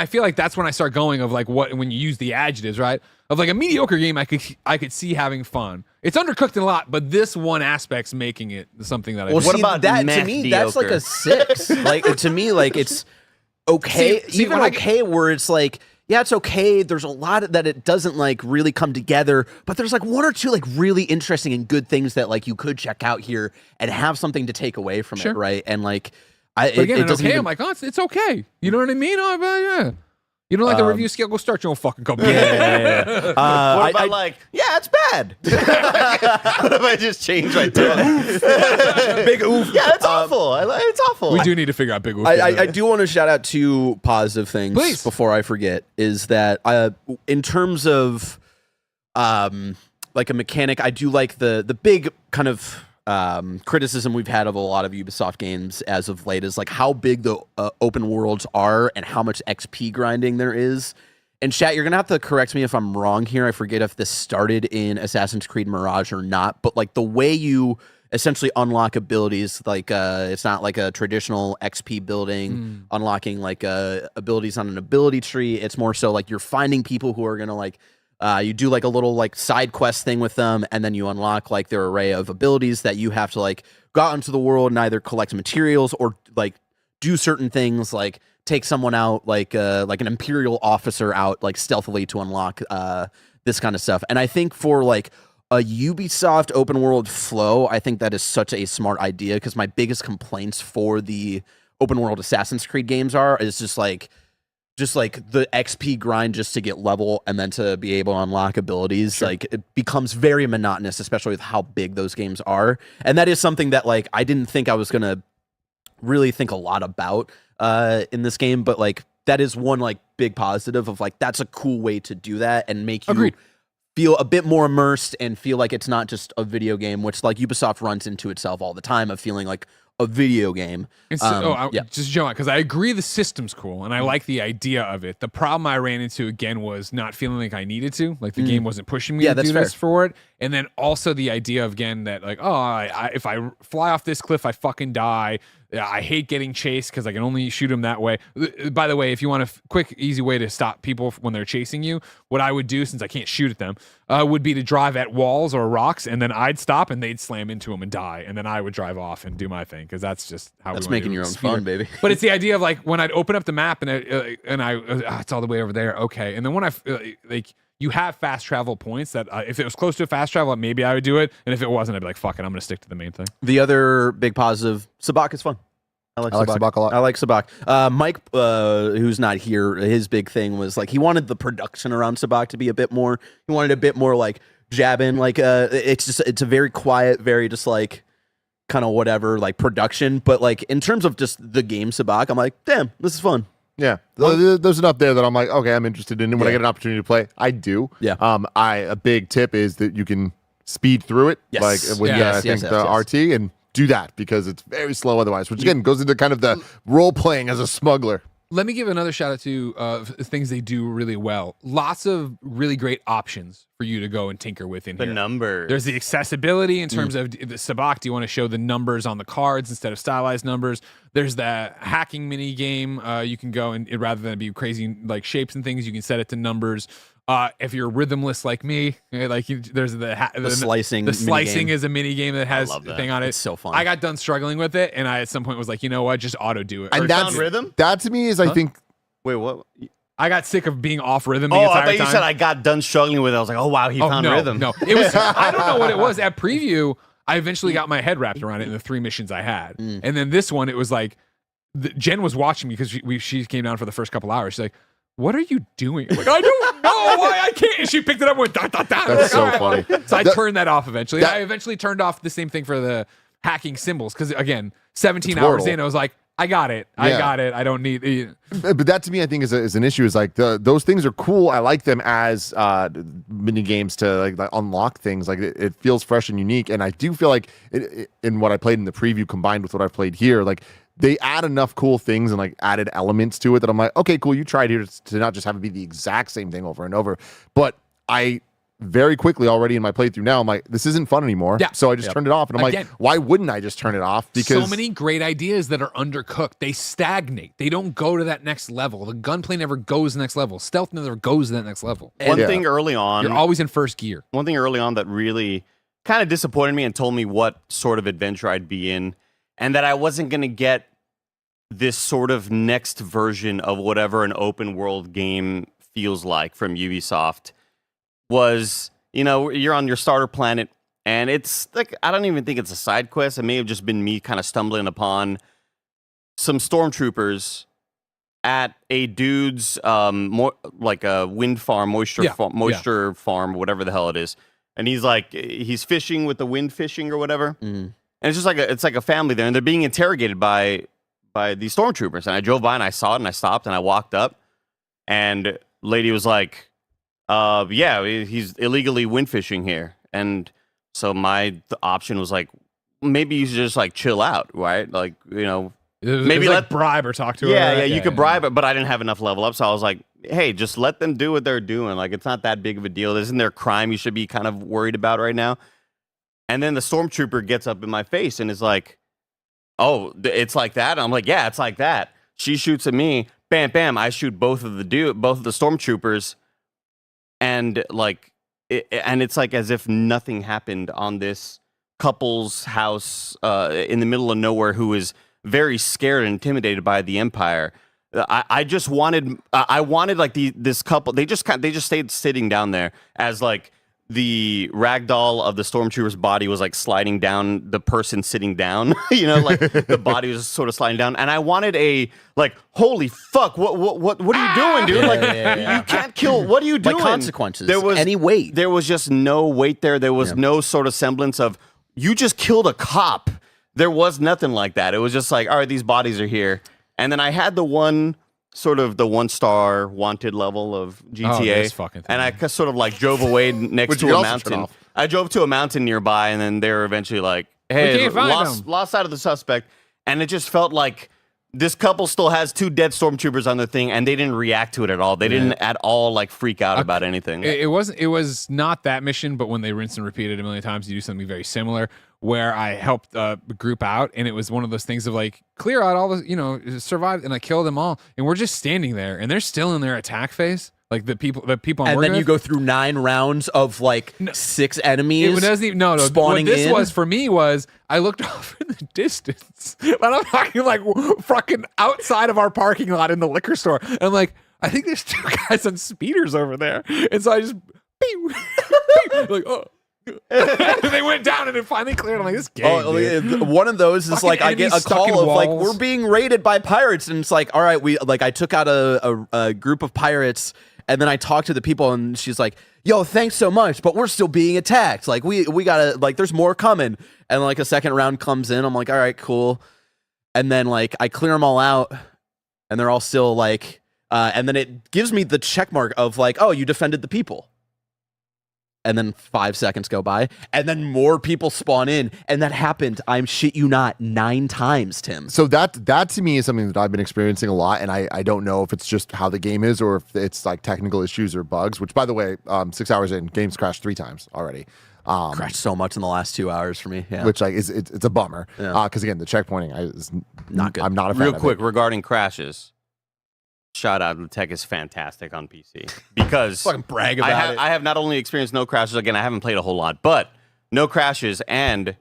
Speaker 4: feel like that's when I start going of like when you use the adjectives, right? Of like a mediocre game, I could see having fun. It's undercooked in a lot, but this one aspect's making it something that I.
Speaker 3: Well,
Speaker 5: What about
Speaker 3: that?
Speaker 5: meh
Speaker 3: To me,
Speaker 5: mediocre?
Speaker 3: that's like a 6. Like to me, like it's okay,
Speaker 4: See,
Speaker 3: even okay, where it's like. Yeah, it's okay. There's a lot that it doesn't like really come together, but there's like 1 or 2 like really interesting and good things that like you could check out here and have something to take away from it, right? And like,
Speaker 4: But again, it doesn't I'm like, it's okay. You know what I mean? Yeah. You don't like the review scale? Go start your own fucking company.
Speaker 3: Yeah.
Speaker 5: What about it's bad? What if I just change my tone?
Speaker 3: Big oof.
Speaker 5: Yeah, it's awful. It's awful.
Speaker 4: We do need to figure out Big Oof.
Speaker 3: I do want to shout out 2 positive things
Speaker 4: Please.
Speaker 3: before I forget. Is that in terms of like a mechanic, I do like the big kind of criticism we've had of a lot of Ubisoft games as of late is like how big the open worlds are and how much XP grinding there is. And chat, you're gonna have to correct me if I'm wrong here. I forget if this started in Assassin's Creed Mirage or not, but like the way you essentially unlock abilities, like it's not like a traditional XP building, unlocking like abilities on an ability tree. It's more so like you're finding people who are gonna like you do like a little like side quest thing with them, and then you unlock like their array of abilities that you have to like go out into the world and either collect materials or like do certain things, like take someone out, like an Imperial officer out like stealthily to unlock this kind of stuff. And I think for like a Ubisoft open world flow, I think that is such a smart idea, because my biggest complaints for the open world Assassin's Creed games is just like the XP grind just to get level and then to be able to unlock abilities. Sure. Like it becomes very monotonous, especially with how big those games are. And that is something that like I didn't think I was going to really think a lot about in this game, but like that is one like big positive of like that's a cool way to do that and make you feel a bit more immersed and feel like it's not just a video game, which like Ubisoft runs into itself all the time of feeling like a video game.
Speaker 4: And so, just jump on, because I agree the system's cool and I like the idea of it. The problem I ran into again was not feeling like I needed to, like the game wasn't pushing me to do this for it. And then also the idea of again that like, if I fly off this cliff, I fucking die. I hate getting chased because I can only shoot them that way. By the way, if you want a quick, easy way to stop people when they're chasing you, what I would do, since I can't shoot at them, would be to drive at walls or rocks, and then I'd stop and they'd slam into them and die, and then I would drive off and do my thing, because that's just how
Speaker 3: that's
Speaker 4: we
Speaker 3: making your own fun, baby.
Speaker 4: But it's the idea of like when I'd open up the map and it's all the way over there, okay, and then when I like. You have fast travel points that if it was close to fast travel, maybe I would do it. And if it wasn't, I'd be like, fuck it, I'm going to stick to the main thing.
Speaker 3: The other big positive, Sabak is fun.
Speaker 2: I like Sabak a lot.
Speaker 3: I like Sabak. Mike, who's not here, his big thing was like he wanted the production around Sabak to be a bit more. He wanted a bit more like jabbing. Like it's a very quiet, very just like kind of whatever like production. But like in terms of just the game Sabak, I'm like, damn, this is fun.
Speaker 2: Yeah, there's enough there that I'm like, okay, I'm interested in it. When I get an opportunity to play, I do.
Speaker 3: Yeah.
Speaker 2: A big tip is that you can speed through it,
Speaker 3: Yes.
Speaker 2: like with
Speaker 3: Yes.
Speaker 2: the RT, and do that because it's very slow otherwise. Which again goes into kind of the role playing as a smuggler.
Speaker 4: Let me give another shout out to things they do really well. Lots of really great options for you to go and tinker with in
Speaker 5: The
Speaker 4: here.
Speaker 5: numbers.
Speaker 4: There's the accessibility in terms of the Sabak. Do you want to show the numbers on the cards instead of stylized numbers? There's the hacking mini game. You can go and rather than be crazy like shapes and things, you can set it to numbers. If you're rhythmless like me, there's the
Speaker 3: slicing.
Speaker 4: The slicing
Speaker 3: minigame.
Speaker 4: is a mini game that has
Speaker 5: love
Speaker 4: a
Speaker 5: that.
Speaker 4: thing on it.
Speaker 3: It's so fun.
Speaker 4: I got done struggling with it, and I at some point was like, you know what, just auto do it.
Speaker 2: And
Speaker 4: Or
Speaker 2: that's
Speaker 5: found rhythm?
Speaker 2: That to me is, I think,
Speaker 5: Wait, what?
Speaker 4: I got sick of being off rhythm the
Speaker 5: Oh,
Speaker 4: entire
Speaker 5: I thought you
Speaker 4: time.
Speaker 5: said I got done struggling with it. I was like, oh, wow, he found rhythm.
Speaker 4: No, it was. I don't know what it was. At preview, I eventually got my head wrapped around it in the 3 missions I had, and then this one, it was like Jen was watching me because she came down for the first couple hours. She's like, "What are you doing?" I'm like, I don't know why I can't. And she picked it up and went dot dot dot.
Speaker 2: That's so funny.
Speaker 4: So I turned that off eventually. I eventually turned off the same thing for the hacking symbols because again, 17 hours
Speaker 2: Wordle.
Speaker 4: in, I was like, I got it. I got it. I don't need.
Speaker 2: But that to me, I think is an issue. Is like those things are cool. I like them as mini games to like unlock things. Like it feels fresh and unique. And I do feel like in what I played in the preview combined with what I've played here, like they add enough cool things and like added elements to it that I'm like, okay, cool. You tried here to not just have it be the exact same thing over and over. But I very quickly already in my playthrough now, I'm like, this isn't fun ananymore.
Speaker 4: Yeah.
Speaker 2: So I just turned it off, and I'm
Speaker 4: Again.
Speaker 2: like, why wouldn't I just turn it off? Because
Speaker 4: So many great ideas that are undercooked. They stagnate. They don't go to that next level. The gunplay never goes to the next level. Stealth never goes to that next level.
Speaker 5: One
Speaker 2: Yeah.
Speaker 5: thing early on,
Speaker 4: You're always in first gear.
Speaker 5: one thing early on that really kind of disappointed me and told me what sort of adventure I'd be in, and that I wasn't going to get this sort of next version of whatever an open world game feels like from Ubisoft was, you're on your starter planet, and it's like, I don't even think it's a side quest. It may have just been me kind of stumbling upon some stormtroopers at a dude's like a wind farm, moisture farm, whatever the hell it is. And he's fishing with the wind fishing or whatever. And it's just like a family there, and they're being interrogated by these stormtroopers. And I drove by and I saw it and I stopped and I walked up, and lady was like, yeah, he's illegally wind fishing here. And so the option was like, maybe you should just like chill out, right? Like, maybe
Speaker 4: like bribe or talk to her.
Speaker 5: yeah, you could bribe it, but I didn't have enough level up, so I was like, hey, just let them do what they're doing. Like, it's not that big of a deal. Isn't there a crime you should be kind of worried about right now? And then the stormtrooper gets up in my face and is like, oh, it's like that? I'm like, yeah, it's like that. She shoots at me, bam, bam. I shoot both of the stormtroopers, and like, it's like as if nothing happened on this couple's house in the middle of nowhere who is very scared and intimidated by the Empire. I wanted like this couple. They just stayed sitting down there as like the ragdoll of the stormtrooper's body was like sliding down the person sitting down. Like the body was sort of sliding down, and I wanted a like, holy fuck, what are you doing, dude? You can't kill. What are you doing?
Speaker 3: Like consequences.
Speaker 5: There was
Speaker 3: any weight.
Speaker 5: There was just no weight there. There was no sort of semblance of you just killed a cop. There was nothing like that. It was just like, all right, these bodies are here. And then I had the one star wanted level of GTA,
Speaker 4: this fucking thing.
Speaker 5: and I sort of like drove away next
Speaker 2: Which you
Speaker 5: to a
Speaker 2: could also turn
Speaker 5: mountain.
Speaker 2: off.
Speaker 5: I drove to a mountain nearby, and then they were eventually like, "Hey,
Speaker 4: can't find them."
Speaker 5: lost sight of the suspect." And it just felt like this couple still has 2 dead stormtroopers on their thing, and they didn't react to it at all. They didn't at all like freak out about anything.
Speaker 4: It was not that mission, but when they rinse and repeat it a million times, you do something very similar. Where I helped a group out, and it was one of those things of like clear out all the survive, and I kill them all, and we're just standing there, and they're still in their attack phase. Like the people I'm
Speaker 3: And
Speaker 4: working
Speaker 3: then you
Speaker 4: with.
Speaker 3: go through 9 rounds of like 6 enemies.
Speaker 4: It doesn't even, no.
Speaker 3: spawning
Speaker 4: What this
Speaker 3: in.
Speaker 4: was for me was I looked off in the distance, but I'm talking like fucking outside of our parking lot in the liquor store. And I'm like, I think there's 2 guys on speeders over there, and so I just like, oh. They went down and it finally cleared. I'm like, this game.
Speaker 3: One of those is
Speaker 4: Fucking
Speaker 3: like I get a
Speaker 4: enemies stuck in
Speaker 3: call of like
Speaker 4: walls.
Speaker 3: we're being raided by pirates, and it's like, all right, I took out a group of pirates, and then I talked to the people, and she's like, yo, thanks so much, but we're still being attacked. Like we gotta, like, there's more coming, and like a second round comes in. I'm like, all right, cool, and then like I clear them all out, and they're all still like, and then it gives me the check mark of like, oh, you defended the people. And then 5 seconds go by, and then more people spawn in, and that happened, I'm shit you not, 9 times, Tim.
Speaker 2: So that to me is something that I've been experiencing a lot, and I don't know if it's just how the game is or if it's like technical issues or bugs, which, by the way, 6 hours in, games crashed 3 times already.
Speaker 3: Crashed so much in the last 2 hours for me, yeah.
Speaker 2: Which like it's a bummer, because again, the checkpointing is
Speaker 3: Not good.
Speaker 2: I'm not a fan
Speaker 5: Real
Speaker 2: of
Speaker 5: quick,
Speaker 2: it.
Speaker 5: regarding crashes, shout out, the tech is fantastic on PC because
Speaker 3: Fucking brag about it.
Speaker 5: I have not only experienced no crashes, again, I haven't played a whole lot, but no crashes, and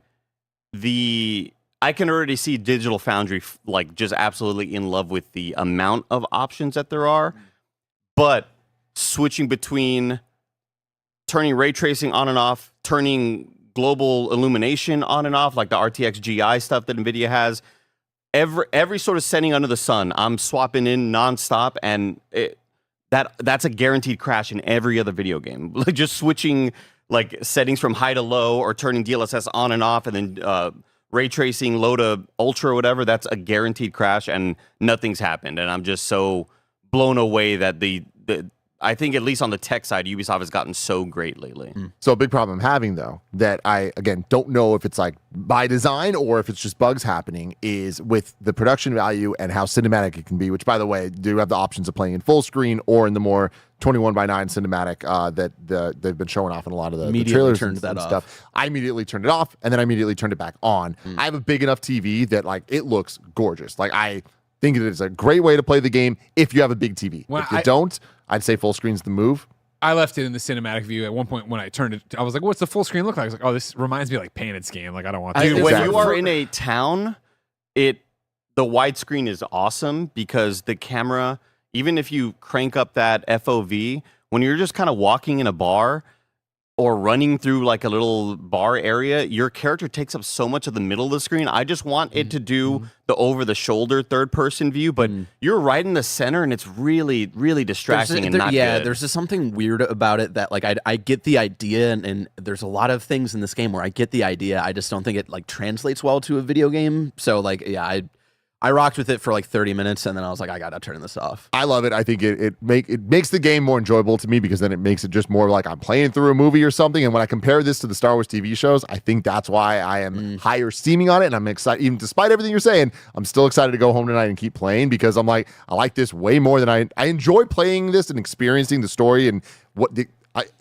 Speaker 5: I can already see Digital Foundry like just absolutely in love with the amount of options that there are, but switching between turning ray tracing on and off, turning global illumination on and off, like the RTX GI stuff that NVIDIA has, every sort of setting under the sun, I'm swapping in nonstop, and that's a guaranteed crash in every other video game. Like just switching like settings from high to low, or turning DLSS on and off, and then ray tracing low to ultra or whatever. That's a guaranteed crash, and nothing's happened. And I'm just so blown away that I think at least on the tech side, Ubisoft has gotten so great lately.
Speaker 2: So a big problem I'm having, though, that I, again, don't know if it's like by design or if it's just bugs happening, is with the production value and how cinematic it can be, which, by the way, do have the options of playing in full screen or in the more 21:9 cinematic that they've been showing off in a lot of the trailers and stuff. I immediately turned it off, and then I immediately turned it back on. I have a big enough TV that like it looks gorgeous. Like I think it is a great way to play the game if you have a big TV.
Speaker 4: Well,
Speaker 2: if you don't, I'd say full screen's the move.
Speaker 4: I left it in the cinematic view. At one point when I turned it, I was like, what's the full screen look like? I was like, oh, this reminds me of like Painted Scan. Like, I don't want to.
Speaker 5: Dude,
Speaker 2: Exactly.
Speaker 5: when you are in a town, the widescreen is awesome because the camera, even if you crank up that FOV, when you're just kind of walking in a bar or running through like a little bar area, your character takes up so much of the middle of the screen. I just want it to do the over-the-shoulder third-person view, but you're right in the center, and it's really, really distracting and not good.
Speaker 3: There's just something weird about it that like I get the idea, and there's a lot of things in this game where I get the idea. I just don't think it like translates well to a video game. So like, yeah, I rocked with it for like 30 minutes, and then I was like, I gotta turn this off.
Speaker 2: I love it. I think it makes the game more enjoyable to me, because then it makes it just more like I'm playing through a movie or something. And when I compare this to the Star Wars TV shows, I think that's why I am higher steaming on it, and I'm excited. Even despite everything you're saying, I'm still excited to go home tonight and keep playing, because I'm like, I like this way more than I enjoy playing this and experiencing the story and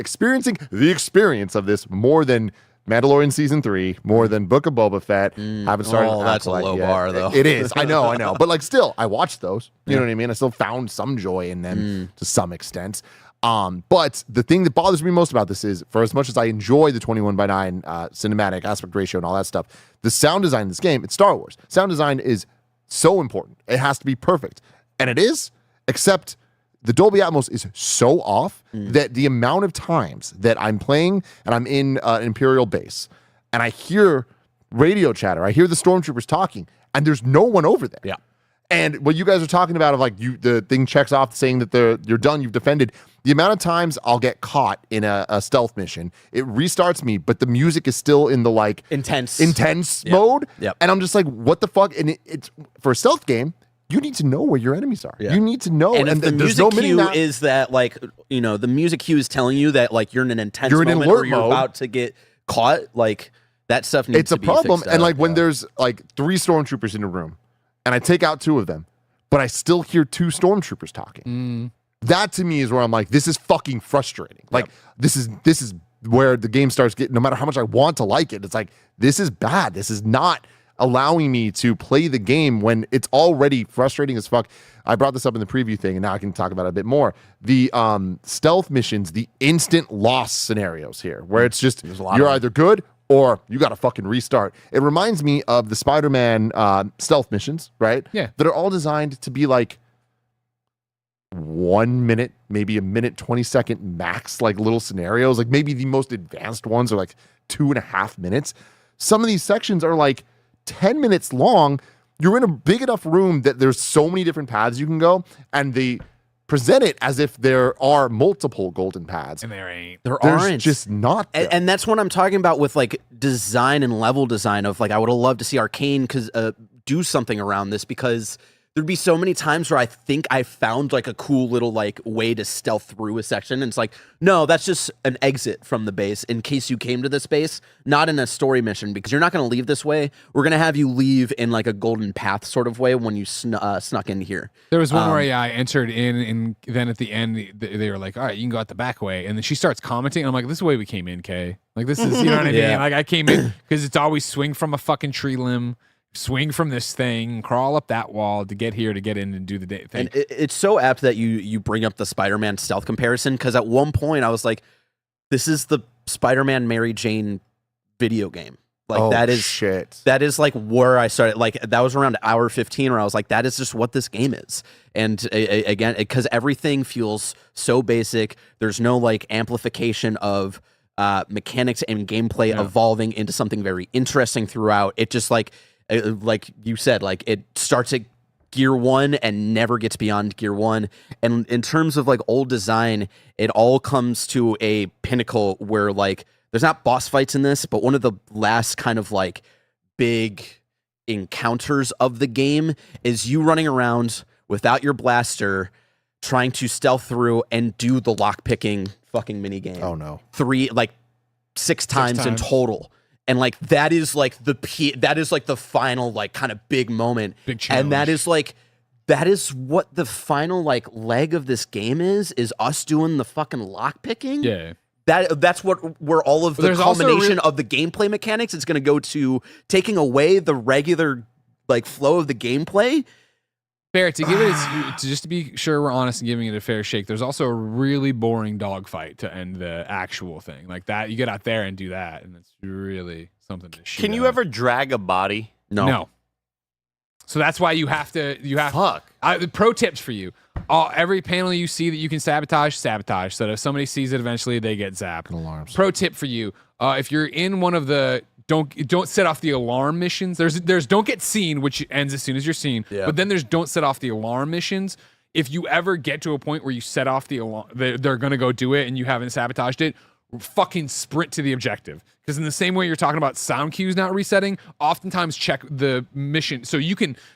Speaker 2: experiencing the experience of this more than Mandalorian Season 3, more than Book of Boba Fett. Haven't started.
Speaker 3: Oh, that's a low bar, though.
Speaker 2: It is. I know. But like, still, I watched those. You know what I mean? I still found some joy in them to some extent. But the thing that bothers me most about this is, for as much as I enjoy the 21:9 cinematic aspect ratio and all that stuff, the sound design in this game, it's Star Wars. Sound design is so important. It has to be perfect. And it is, except the Dolby Atmos is so off that the amount of times that I'm playing and I'm in an Imperial base and I hear radio chatter, I hear the stormtroopers talking, and there's no one over there.
Speaker 3: Yeah.
Speaker 2: And what you guys are talking about of like the thing checks off saying that you're done, you've defended. The amount of times I'll get caught in a stealth mission, it restarts me, but the music is still in the like intense mode.
Speaker 3: Yep.
Speaker 2: And I'm just like, what the fuck? And it's for a stealth game, you need to know where your enemies are. Yeah. You need to know.
Speaker 3: And if the music cue is that, like, you know, the music cue is telling you that, like, you're in an intense moment where you're about to get caught, like, that stuff needs to be fixed. It's a problem.
Speaker 2: And, like, when there's, like, 3 stormtroopers in a room, and I take out 2 of them, but I still hear 2 stormtroopers talking. That, to me, is where I'm like, this is fucking frustrating. Like, this is where the game starts getting, no matter how much I want to like it, it's like, this is bad. This is not allowing me to play the game when it's already frustrating as fuck. I brought this up in the preview thing, and now I can talk about it a bit more. The stealth missions, the instant loss scenarios here, where it's just you're either good or you got to fucking restart. It reminds me of the Spider-Man stealth missions, right?
Speaker 4: Yeah.
Speaker 2: That are all designed to be like 1 minute, maybe a minute, 20-second max, like little scenarios. Like maybe the most advanced ones are like 2.5 minutes. Some of these sections are like 10 minutes long. You're in a big enough room that there's so many different paths you can go, and they present it as if there are multiple golden paths.
Speaker 4: And there ain't.
Speaker 2: There's
Speaker 3: aren't.
Speaker 2: just not.
Speaker 3: And that's what I'm talking about with like design and level design of like, I would have loved to see Arcane do something around this, because there'd be so many times where I think I found like a cool little like way to stealth through a section, and it's like, no, that's just an exit from the base in case you came to this base, not in a story mission, because you're not going to leave this way. We're going to have you leave in like a golden path sort of way when you snuck in here.
Speaker 4: There was one where I entered in, and then at the end they were like, all right, you can go out the back way, and then she starts commenting, and I'm like, this is the way we came in, Kay. Like, this is, you know what I mean?
Speaker 3: Yeah.
Speaker 4: Like, I came in because it's always swing from a fucking tree limb, swing from this thing, crawl up that wall to get here, to get in and do the thing.
Speaker 3: And it's so apt that you bring up the Spider-Man stealth comparison, because at one point I was like, this is the Spider-Man Mary Jane video game. Like, that is like where I started. Like, that was around hour 15 where I was like, that is just what this game is. And again, because everything feels so basic. There's no like amplification of mechanics and gameplay evolving into something very interesting throughout. It just like you said, like it starts at Gear 1 and never gets beyond Gear 1. And in terms of like old design, it all comes to a pinnacle where like there's not boss fights in this, but one of the last kind of like big encounters of the game is you running around without your blaster, trying to stealth through and do the lockpicking fucking minigame.
Speaker 2: Oh no.
Speaker 3: 6 times in total. And like that is like that is like the final like kind of big moment.
Speaker 4: Big challenge.
Speaker 3: And that is what the final like leg of this game is us doing the fucking lockpicking.
Speaker 4: Yeah.
Speaker 3: That's where all of the culmination of the gameplay mechanics is going to go to, taking away the regular like flow of the gameplay.
Speaker 4: Barrett, to give it, just to be sure we're honest and giving it a fair shake, there's also a really boring dogfight to end the actual thing. Like that, you get out there and do that, and it's really something to shoot.
Speaker 5: Can you ever drag a body?
Speaker 3: No.
Speaker 4: So that's why you have to.
Speaker 5: Fuck.
Speaker 4: Pro tips for you: every panel you see that you can sabotage. So that if somebody sees it, eventually they get zapped.
Speaker 2: Alarms.
Speaker 4: Pro tip for you: if you're in one of the don't set off the alarm missions. There's don't get seen, which ends as soon as you're seen.
Speaker 3: Yeah.
Speaker 4: But then there's don't set off the alarm missions. If you ever get to a point where you set off the alarm, they're gonna go do it, and you haven't sabotaged it. Fucking sprint to the objective, because in the same way you're talking about sound cues not resetting, oftentimes check the mission. So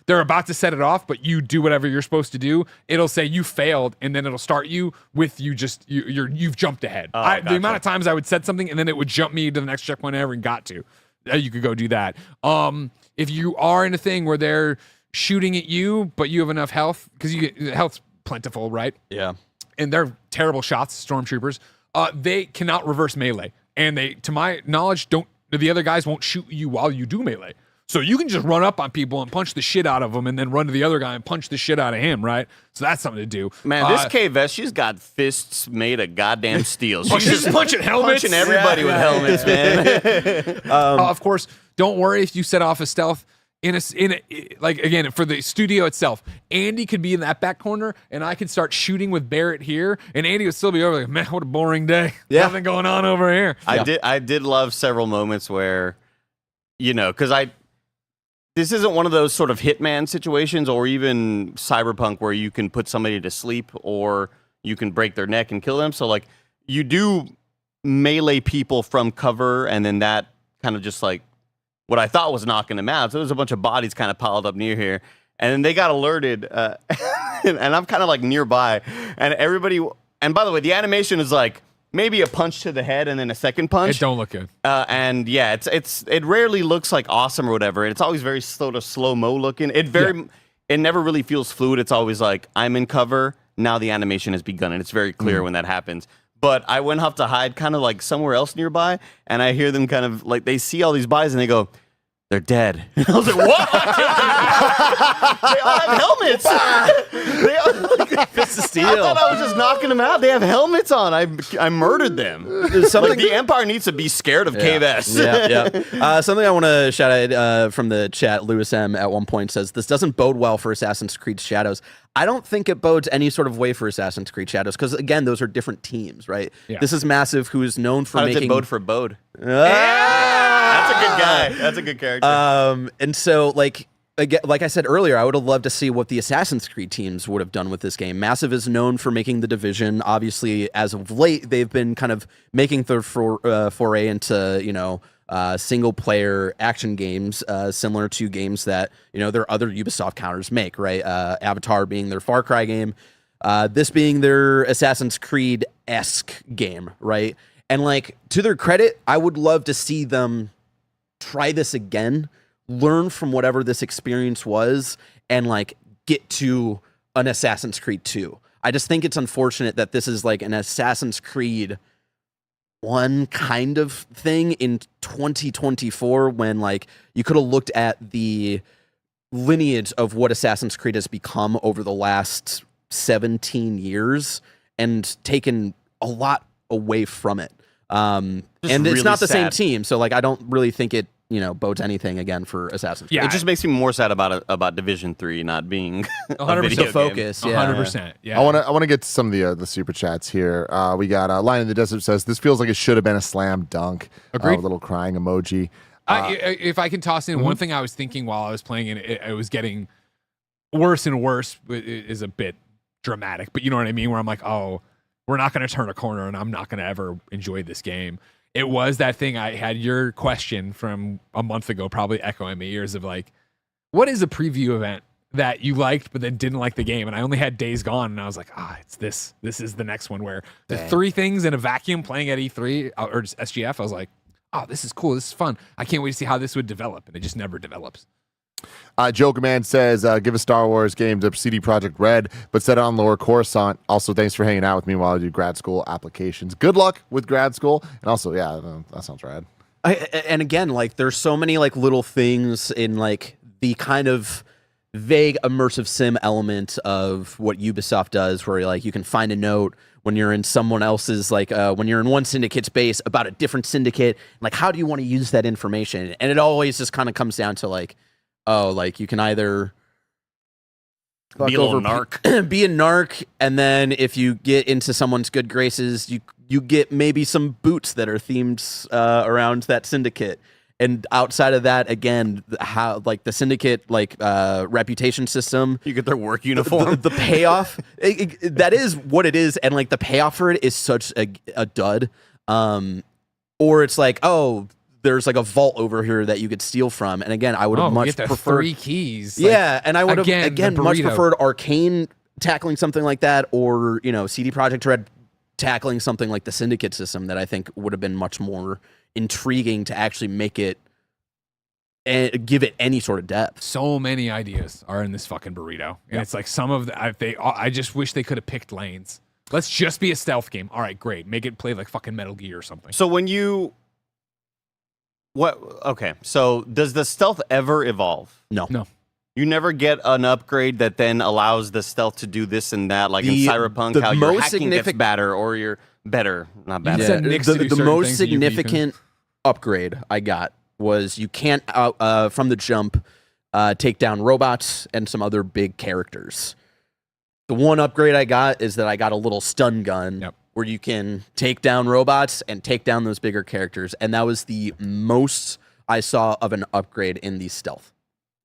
Speaker 4: they're about to set it off, but you do whatever you're supposed to do. It'll say you failed, and then it'll start you with you've jumped ahead.
Speaker 5: Gotcha.
Speaker 4: The amount of times I would set something and then it would jump me to the next checkpoint I ever got to. You could go do that. If you are in a thing where they're shooting at you, but you have enough health, because health's plentiful, right?
Speaker 3: Yeah.
Speaker 4: And they're terrible shots, stormtroopers. They cannot reverse melee, and they, to my knowledge, the other guys won't shoot you while you do melee. So you can just run up on people and punch the shit out of them, and then run to the other guy and punch the shit out of him, right? So that's something to do.
Speaker 5: Man, this K-Vest, she's got fists made of goddamn steel. She's
Speaker 4: She's punching helmets,
Speaker 5: punching everybody with helmets, man.
Speaker 4: Of course, don't worry if you set off a stealth like again for the studio itself. Andy could be in that back corner, and I could start shooting with Barrett here, and Andy would still be over like, man, what a boring day.
Speaker 3: Yeah.
Speaker 4: Nothing going on over here.
Speaker 5: I did love several moments where, because this isn't one of those sort of Hitman situations or even Cyberpunk where you can put somebody to sleep or you can break their neck and kill them. So like you do melee people from cover, and then that kind of just like what I thought was knocking them out. So there's a bunch of bodies kind of piled up near here. And then they got alerted, and I'm kind of like nearby. And everybody, and by the way, the animation is like maybe a punch to the head and then a second punch.
Speaker 4: It don't look good.
Speaker 5: And yeah, it rarely looks like awesome or whatever. It's always very sort of slow-mo looking. It never really feels fluid. It's always like, I'm in cover, now the animation has begun, and it's very clear when that happens. But I went off to hide kind of like somewhere else nearby, and I hear them kind of like, they see all these bodies and they go, they're dead. And I was like, what? They all have helmets.
Speaker 3: Fist of
Speaker 5: I
Speaker 3: steel.
Speaker 5: thought I was just knocking them out. They have helmets on. I murdered them. Like the Empire needs to be scared of Cave S.
Speaker 3: Yeah. Something I want to shout out from the chat. Lewis M at one point says this doesn't bode well for Assassin's Creed Shadows. I don't think it bodes any sort of way for Assassin's Creed Shadows because again, those are different teams, right? Yeah. This is Massive, who is known for
Speaker 5: How
Speaker 3: making.
Speaker 5: does it bode for Bode? That's a good guy. That's a good character.
Speaker 3: And so like I said earlier, I would have loved to see what the Assassin's Creed teams would have done with this game. Massive is known for making The Division. Obviously, as of late, they've been kind of making their foray into single player action games, similar to games that their other Ubisoft counters make. Right, Avatar being their Far Cry game, this being their Assassin's Creed-esque game. Right, and like to their credit, I would love to see them try this again. Learn from whatever this experience was and like get to an Assassin's Creed 2. I just think it's unfortunate that this is like an Assassin's Creed 1 kind of thing in 2024 when like you could have looked at the lineage of what Assassin's Creed has become over the last 17 years and taken a lot away from it. And
Speaker 5: really
Speaker 3: it's not the same
Speaker 5: sad.
Speaker 3: team, so like I don't really think it bodes anything again for Assassin's Creed.
Speaker 5: It just makes me more sad about Division 3 not being a
Speaker 4: 100%
Speaker 5: video game.
Speaker 3: focus. Yeah.
Speaker 4: 100%. Yeah.
Speaker 2: I want to get to some of the super chats here. We got Lion in the Desert says this feels like it should have been a slam dunk.
Speaker 4: Agreed.
Speaker 2: A little crying emoji.
Speaker 4: If I can toss in one thing I was thinking while I was playing it was getting worse and worse. It is a bit dramatic, but you know what I mean? Where I'm like, oh, we're not going to turn a corner and I'm not going to ever enjoy this game. It was that thing I had your question from a month ago, probably echoing in my ears of like, what is a preview event that you liked but then didn't like the game? And I only had Days Gone, and I was like, it's this. This is the next one where the three things in a vacuum playing at E3 or just SGF. I was like, this is cool. This is fun. I can't wait to see how this would develop, and it just never develops.
Speaker 2: Joker Man says, give a Star Wars game to CD Projekt Red, but set it on lower Coruscant. Also, thanks for hanging out with me while I do grad school applications. Good luck with grad school. And also, that sounds rad.
Speaker 3: And again, like there's so many like little things in like the kind of vague immersive sim element of what Ubisoft does, where like you can find a note when you're in someone else's, like when you're in one syndicate's base about a different syndicate. Like, how do you want to use that information? And it always just kind of comes down to like, like you can either
Speaker 5: be a little narc,
Speaker 3: be a narc, and then if you get into someone's good graces, you get maybe some boots that are themed around that syndicate. And outside of that, again, how like the syndicate reputation system,
Speaker 5: you get their work uniform.
Speaker 3: The payoff that is what it is, and like the payoff for it is such a dud. Or it's like, there's like a vault over here that you could steal from. And again, I would have much preferred
Speaker 4: 3 keys.
Speaker 3: Yeah, and I would have again much
Speaker 4: burrito.
Speaker 3: preferred Arcane tackling something like that, or CD Projekt Red tackling something like the Syndicate system that I think would have been much more intriguing to actually make it and give it any sort of depth.
Speaker 4: So many ideas are in this fucking burrito, and it's like some of I just wish they could have picked lanes. Let's just be a stealth game. All right, great. Make it play like fucking Metal Gear or something.
Speaker 5: So when you okay, so does the stealth ever evolve?
Speaker 3: No.
Speaker 5: You never get an upgrade that then allows the stealth to do this and that, like in Cyberpunk, how your hacking gets better or you're better, not better.
Speaker 4: Yeah.
Speaker 3: The most significant upgrade I got was you can't from the jump take down robots and some other big characters. The one upgrade I got is that I got a little stun gun where you can take down robots and take down those bigger characters, and that was the most I saw of an upgrade in the stealth.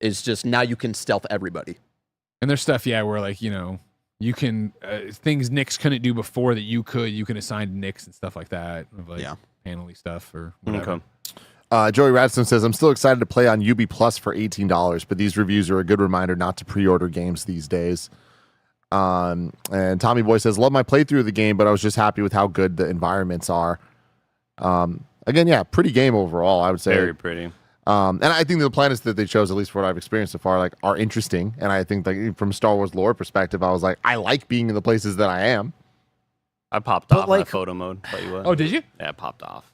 Speaker 3: Is just now you can stealth everybody.
Speaker 4: And there's stuff, where like, you can, things Nyx couldn't do before that you can assign to Nyx and stuff like that. Of like handling stuff or whatever.
Speaker 5: Okay.
Speaker 2: Joey Radstone says, I'm still excited to play on Ubi Plus for $18, but these reviews are a good reminder not to pre-order games these days. And Tommy Boy says, love my playthrough of the game, but I was just happy with how good the environments are. Again, pretty game overall, I would say.
Speaker 5: Very pretty.
Speaker 2: And I think the planets that they chose, at least for what I've experienced so far, like are interesting. And I think like from a Star Wars lore perspective, I was like, I like being in the places that I am.
Speaker 5: I popped off my photo mode. Tell you what.
Speaker 4: Oh, did you?
Speaker 5: Yeah, I popped off.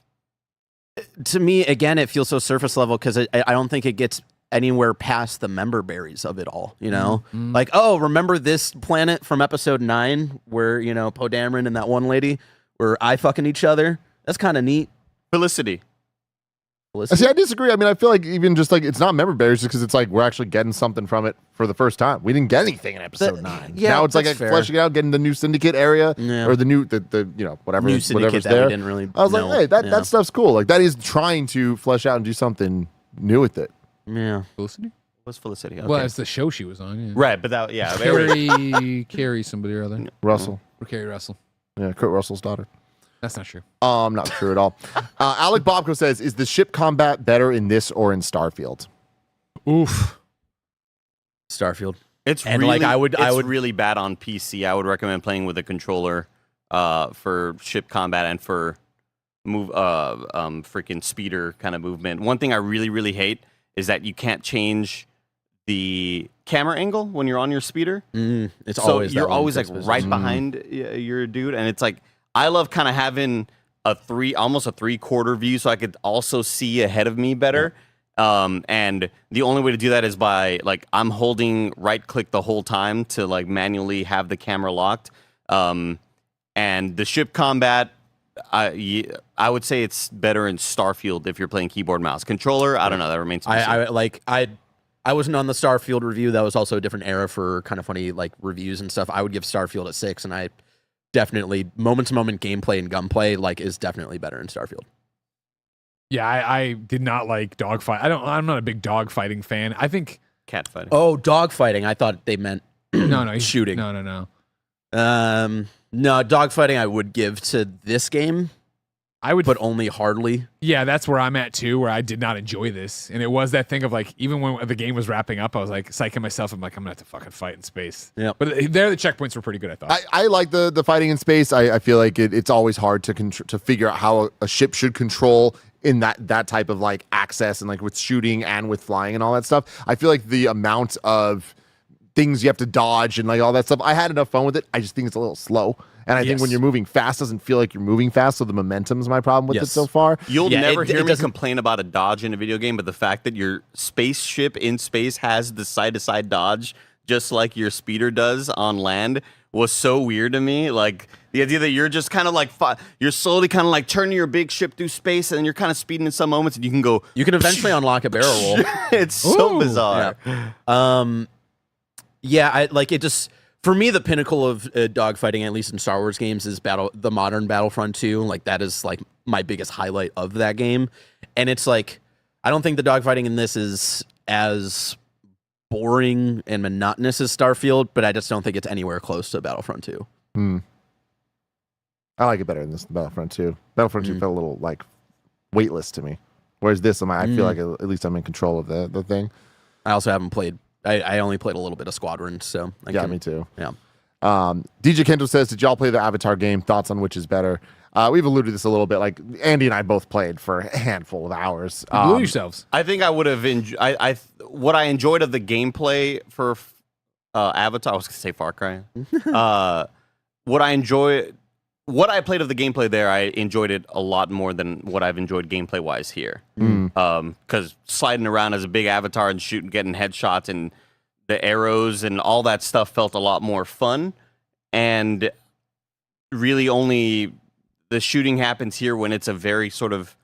Speaker 3: To me, again, it feels so surface level because I don't think it gets anywhere past the member berries of it all, you know? Like, oh, remember this planet from episode 9 where, you know, Poe Dameron and that one lady were eye fucking each other? That's kind of neat.
Speaker 5: Felicity.
Speaker 2: See, I disagree. I mean, I feel like even just like it's not member berries just because it's like we're actually getting something from it for the first time. We didn't get anything in episode 9.
Speaker 3: Yeah,
Speaker 2: now it's like
Speaker 3: that's fair.
Speaker 2: fleshing it out, getting the new syndicate area
Speaker 3: Yeah.
Speaker 2: or the new the you know whatever
Speaker 3: New syndicate
Speaker 2: whatever's
Speaker 3: that we
Speaker 2: there.
Speaker 3: didn't really
Speaker 2: I was
Speaker 3: know.
Speaker 2: like, hey, that
Speaker 3: Yeah.
Speaker 2: stuff's cool. Like that is trying to flesh out and do something new with it.
Speaker 3: Yeah.
Speaker 4: Felicity?
Speaker 5: What's Felicity? Okay.
Speaker 4: Well, it's the show she was on. Yeah.
Speaker 5: Right, but that they were-
Speaker 4: Carrie somebody or other.
Speaker 2: Russell,
Speaker 4: Or Carrie Russell.
Speaker 2: yeah, Kurt Russell's daughter.
Speaker 4: That's not true.
Speaker 2: Not true at all. Alec Bobko says, "Is the ship combat better in this or in Starfield?"
Speaker 4: Oof.
Speaker 3: Starfield.
Speaker 5: It's
Speaker 3: And,
Speaker 5: really,
Speaker 3: like, I would
Speaker 5: really bad on PC. I would recommend playing with a controller for ship combat and for freaking speeder kind of movement. One thing I really hate is that you can't change the camera angle when you're on your speeder.
Speaker 3: It's
Speaker 5: So
Speaker 3: always that
Speaker 5: you're
Speaker 3: one
Speaker 5: always like
Speaker 3: fixed position.
Speaker 5: right behind your dude, and it's like I love kind of having almost a 3/4 view, so I could also see ahead of me better. And the only way to do that is by like I'm holding right click the whole time to like manually have the camera locked. And the ship combat, I would say it's better in Starfield if you're playing keyboard mouse. Controller, I don't know. That remains to be seen.
Speaker 3: I wasn't on the Starfield review. That was also a different era for kind of funny like reviews and stuff. I would give Starfield a 6, and I definitely moment-to-moment gameplay and gunplay like is definitely better in Starfield.
Speaker 4: Yeah, I did not like dogfight. I'm not a big dogfighting fan. I think
Speaker 5: Cat fighting.
Speaker 3: Oh, dogfighting. I thought they meant
Speaker 4: no,
Speaker 3: shooting.
Speaker 4: No.
Speaker 3: No, dogfighting I would give to this game,
Speaker 4: I would,
Speaker 3: but only hardly.
Speaker 4: yeah, that's where I'm at too, where I did not enjoy this. And it was that thing of like, even when the game was wrapping up, I was like psyching myself. I'm like, I'm gonna have to fucking fight in space.
Speaker 3: Yeah.
Speaker 4: But there, the checkpoints were pretty good, I thought.
Speaker 2: I like the fighting in space. I feel like it's always hard to figure out how a ship should control in that type of like access and like with shooting and with flying and all that stuff. I feel like the amount of things you have to dodge and like all that stuff, I had enough fun with it. I just think it's a little slow. And I think when you're moving fast, doesn't feel like you're moving fast. So the momentum's my problem with it so far.
Speaker 5: You'll never hear me
Speaker 3: doesn't-
Speaker 5: complain about a dodge in a video game, but the fact that your spaceship in space has the side-to-side dodge, just like your speeder does on land, was so weird to me. Like the idea that you're just kind of like you're slowly kind of like turning your big ship through space, and then you're kind of speeding in some moments, and you can go.
Speaker 3: You can eventually unlock a barrel roll.
Speaker 5: It's so bizarre.
Speaker 3: Yeah, I like it. Just for me, the pinnacle of dogfighting, at least in Star Wars games, is the modern Battlefront 2. Like that is like my biggest highlight of that game, and it's like I don't think the dogfighting in this is as boring and monotonous as Starfield, but I just don't think it's anywhere close to Battlefront 2.
Speaker 2: I like it better than this Battlefront 2. Battlefront 2 felt a little like weightless to me. Whereas this, I feel like at least I'm in control of the thing.
Speaker 3: I also haven't played. I only played a little bit of Squadron, so
Speaker 2: Me too.
Speaker 3: Yeah.
Speaker 2: DJ Kendall says, "Did y'all play the Avatar game? Thoughts on which is better?" We've alluded to this a little bit. Like Andy and I both played for a handful of hours.
Speaker 4: Blew yourselves.
Speaker 5: I think I would have enjoyed. What I enjoyed of the gameplay for Avatar. I was gonna say Far Cry. What I played of the gameplay there, I enjoyed it a lot more than what I've enjoyed gameplay wise here. Because sliding around as a big avatar and shooting, getting headshots, and the arrows and all that stuff felt a lot more fun. And really, only the shooting happens here when it's a very sort of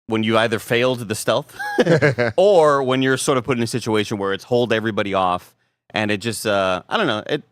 Speaker 5: when you either failed the stealth or when you're sort of put in a situation where it's hold everybody off, and it just I don't know, it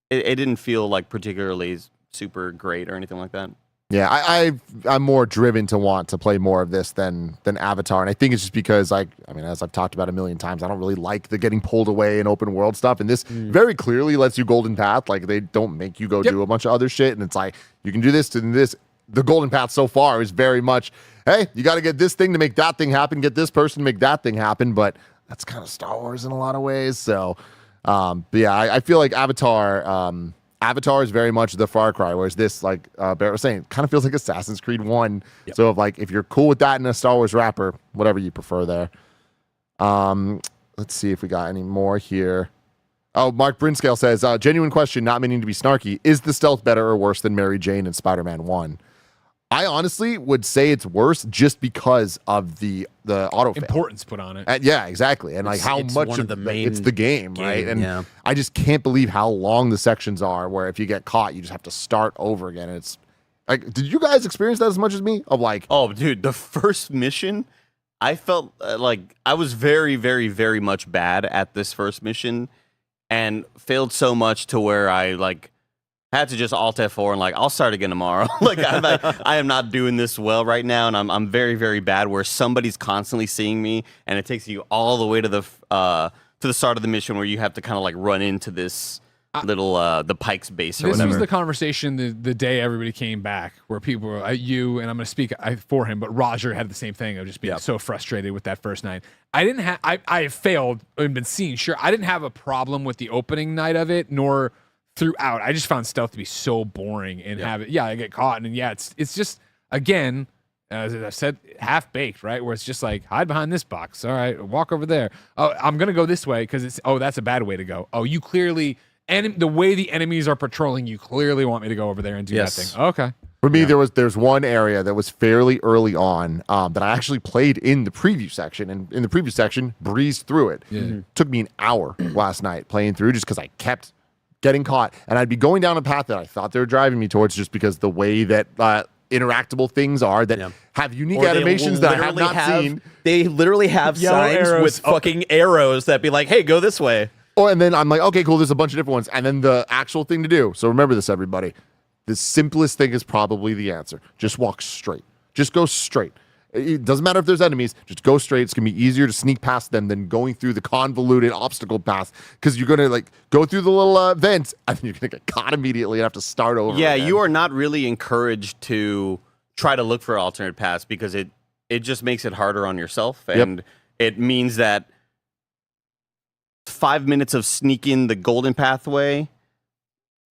Speaker 5: didn't feel like particularly super great or anything like that.
Speaker 2: Yeah, I'm more driven to want to play more of this than Avatar, and I think it's just because as I've talked about a million times, I don't really like the getting pulled away in open world stuff, and this very clearly lets you golden path. Like they don't make you go do a bunch of other shit, and it's like you can do this to this. The golden path so far is very much, hey, you got to get this thing to make that thing happen, get this person to make that thing happen, but that's kind of Star Wars in a lot of ways. So, but yeah, I feel like Avatar is very much the Far Cry, whereas this, like Barrett was saying, kind of feels like Assassin's Creed 1. Yep. So if you're cool with that in a Star Wars wrapper, whatever you prefer there. Let's see if we got any more here. Oh, Mark Brinscale says, genuine question, not meaning to be snarky. Is the stealth better or worse than Mary Jane in Spider-Man 1? I honestly would say it's worse just because of the auto fail.
Speaker 4: Importance put on it.
Speaker 2: Yeah, exactly. And like how
Speaker 3: it's
Speaker 2: much
Speaker 3: one of the main
Speaker 2: it's the game, right? And
Speaker 3: yeah.
Speaker 2: I just can't believe how long the sections are where if you get caught, you just have to start over again. And it's like, did you guys experience that as much as me? Of like,
Speaker 5: oh, dude, the first mission, I felt like I was very, very, very much bad at this first mission and failed so much to where I like had to just alt F4 and like I'll start again tomorrow. Like I am not doing this well right now, and I'm very, very bad. Where somebody's constantly seeing me, and it takes you all the way to the start of the mission where you have to kind of like run into this little the Pike's base or
Speaker 4: this
Speaker 5: whatever.
Speaker 4: was the conversation the day everybody came back, where people were you, and I'm going to speak for him, but Roger had the same thing of just being so frustrated with that first night. I didn't have I failed and been seen. Sure, I didn't have a problem with the opening night of it, nor throughout. I just found stealth to be so boring and I get caught, and it's just, again, as I've said, half baked, right? Where it's just like, hide behind this box. All right, walk over there. Oh, I'm gonna go this way because that's a bad way to go. Oh, you clearly, and the way the enemies are patrolling, you clearly want me to go over there and do that thing. Okay.
Speaker 2: For me, there's one area that was fairly early on that I actually played in the preview section, and in the preview section, breezed through it.
Speaker 4: Yeah.
Speaker 2: Took me an hour last night playing through just because I kept getting caught, and I'd be going down a path that I thought they were driving me towards just because the way that interactable things are that have unique animations that I have not seen.
Speaker 3: They literally have signs with fucking arrows that be like, hey, go this way.
Speaker 2: Oh, and then I'm like, okay, cool, there's a bunch of different ones. And then the actual thing to do, so remember this, everybody. The simplest thing is probably the answer. Just walk straight. Just go straight. It doesn't matter if there's enemies. Just go straight. It's going to be easier to sneak past them than going through the convoluted obstacle path because you're going to like go through the little vents and then you're going to get caught immediately and have to start over again.
Speaker 5: You are not really encouraged to try to look for alternate paths because it just makes it harder on yourself. And it means that 5 minutes of sneaking the golden pathway,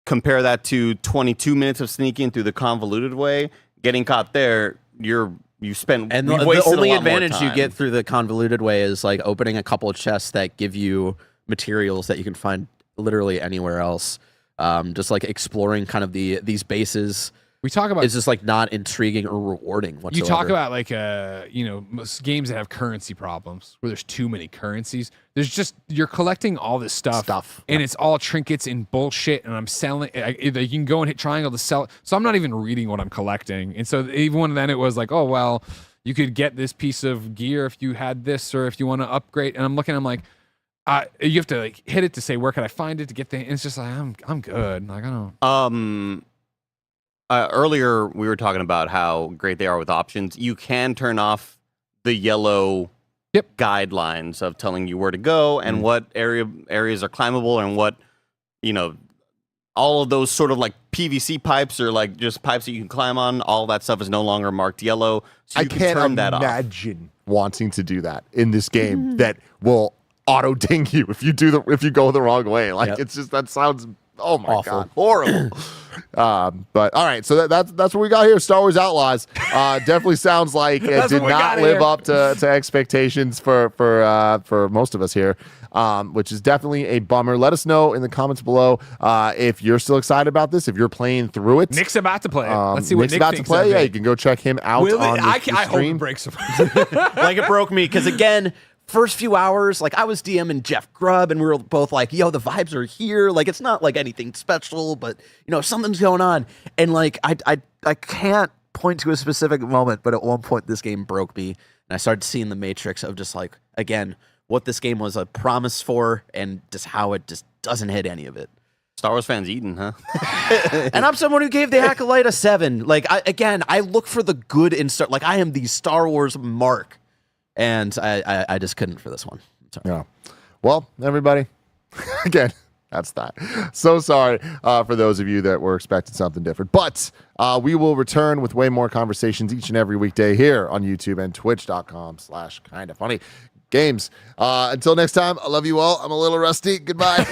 Speaker 5: compare that to 22 minutes of sneaking through the convoluted way, getting caught there, you spend,
Speaker 3: and the only advantage you get through the convoluted way is like opening a couple of chests that give you materials that you can find literally anywhere else. Just like exploring kind of these bases.
Speaker 4: We talk about
Speaker 3: it's just like not intriguing or rewarding whatsoever.
Speaker 4: You talk about like most games that have currency problems where there's too many currencies. There's just you're collecting all this stuff and it's all trinkets and bullshit. And I'm selling. You can go and hit triangle to sell. So I'm not even reading what I'm collecting. And so even then it was like, oh well, you could get this piece of gear if you had this or if you want to upgrade. And I'm looking, I'm like, you have to like hit it to say where can I find it to get the. And it's just like I'm good. Like I don't.
Speaker 5: Earlier, we were talking about how great they are with options. You can turn off the yellow guidelines of telling you where to go and what areas are climbable and what, all of those sort of like PVC pipes or like just pipes that you can climb on. All that stuff is no longer marked yellow. So you can turn that off. I can't
Speaker 2: imagine wanting to do that in this game that will auto ding you if you go the wrong way. Like it's just, that sounds, oh my
Speaker 3: awful.
Speaker 2: God, horrible. But all right, so that's what we got here. Star Wars Outlaws definitely sounds like it did not live up to expectations for most of us here, which is definitely a bummer. Let us know in the comments below if you're still excited about this, if you're playing through it.
Speaker 4: Nick's about to play it. Let's see what
Speaker 2: Nick's
Speaker 4: Nick
Speaker 2: about
Speaker 4: thinks
Speaker 2: to play.
Speaker 4: of
Speaker 2: Yeah,
Speaker 4: it.
Speaker 2: you can go check him out on the
Speaker 4: I
Speaker 2: stream.
Speaker 4: hope it breaks him.
Speaker 3: Like it broke me because again, first few hours, like I was DMing Jeff Grubb and we were both like, yo, the vibes are here. Like it's not like anything special, but something's going on. And like I can't point to a specific moment, but at one point this game broke me and I started seeing the matrix of just like, again, what this game was a promise for and just how it just doesn't hit any of it.
Speaker 5: Star Wars fans eating, huh?
Speaker 3: And I'm someone who gave the Acolyte a 7. Like I look for the good in Star. Like I am the Star Wars mark. And I just couldn't for this one. Sorry.
Speaker 2: Yeah. Well, everybody, again, that's that. So sorry for those of you that were expecting something different. But we will return with way more conversations each and every weekday here on YouTube and twitch.com/kindafunny games. Until next time, I love you all. I'm a little rusty. Goodbye.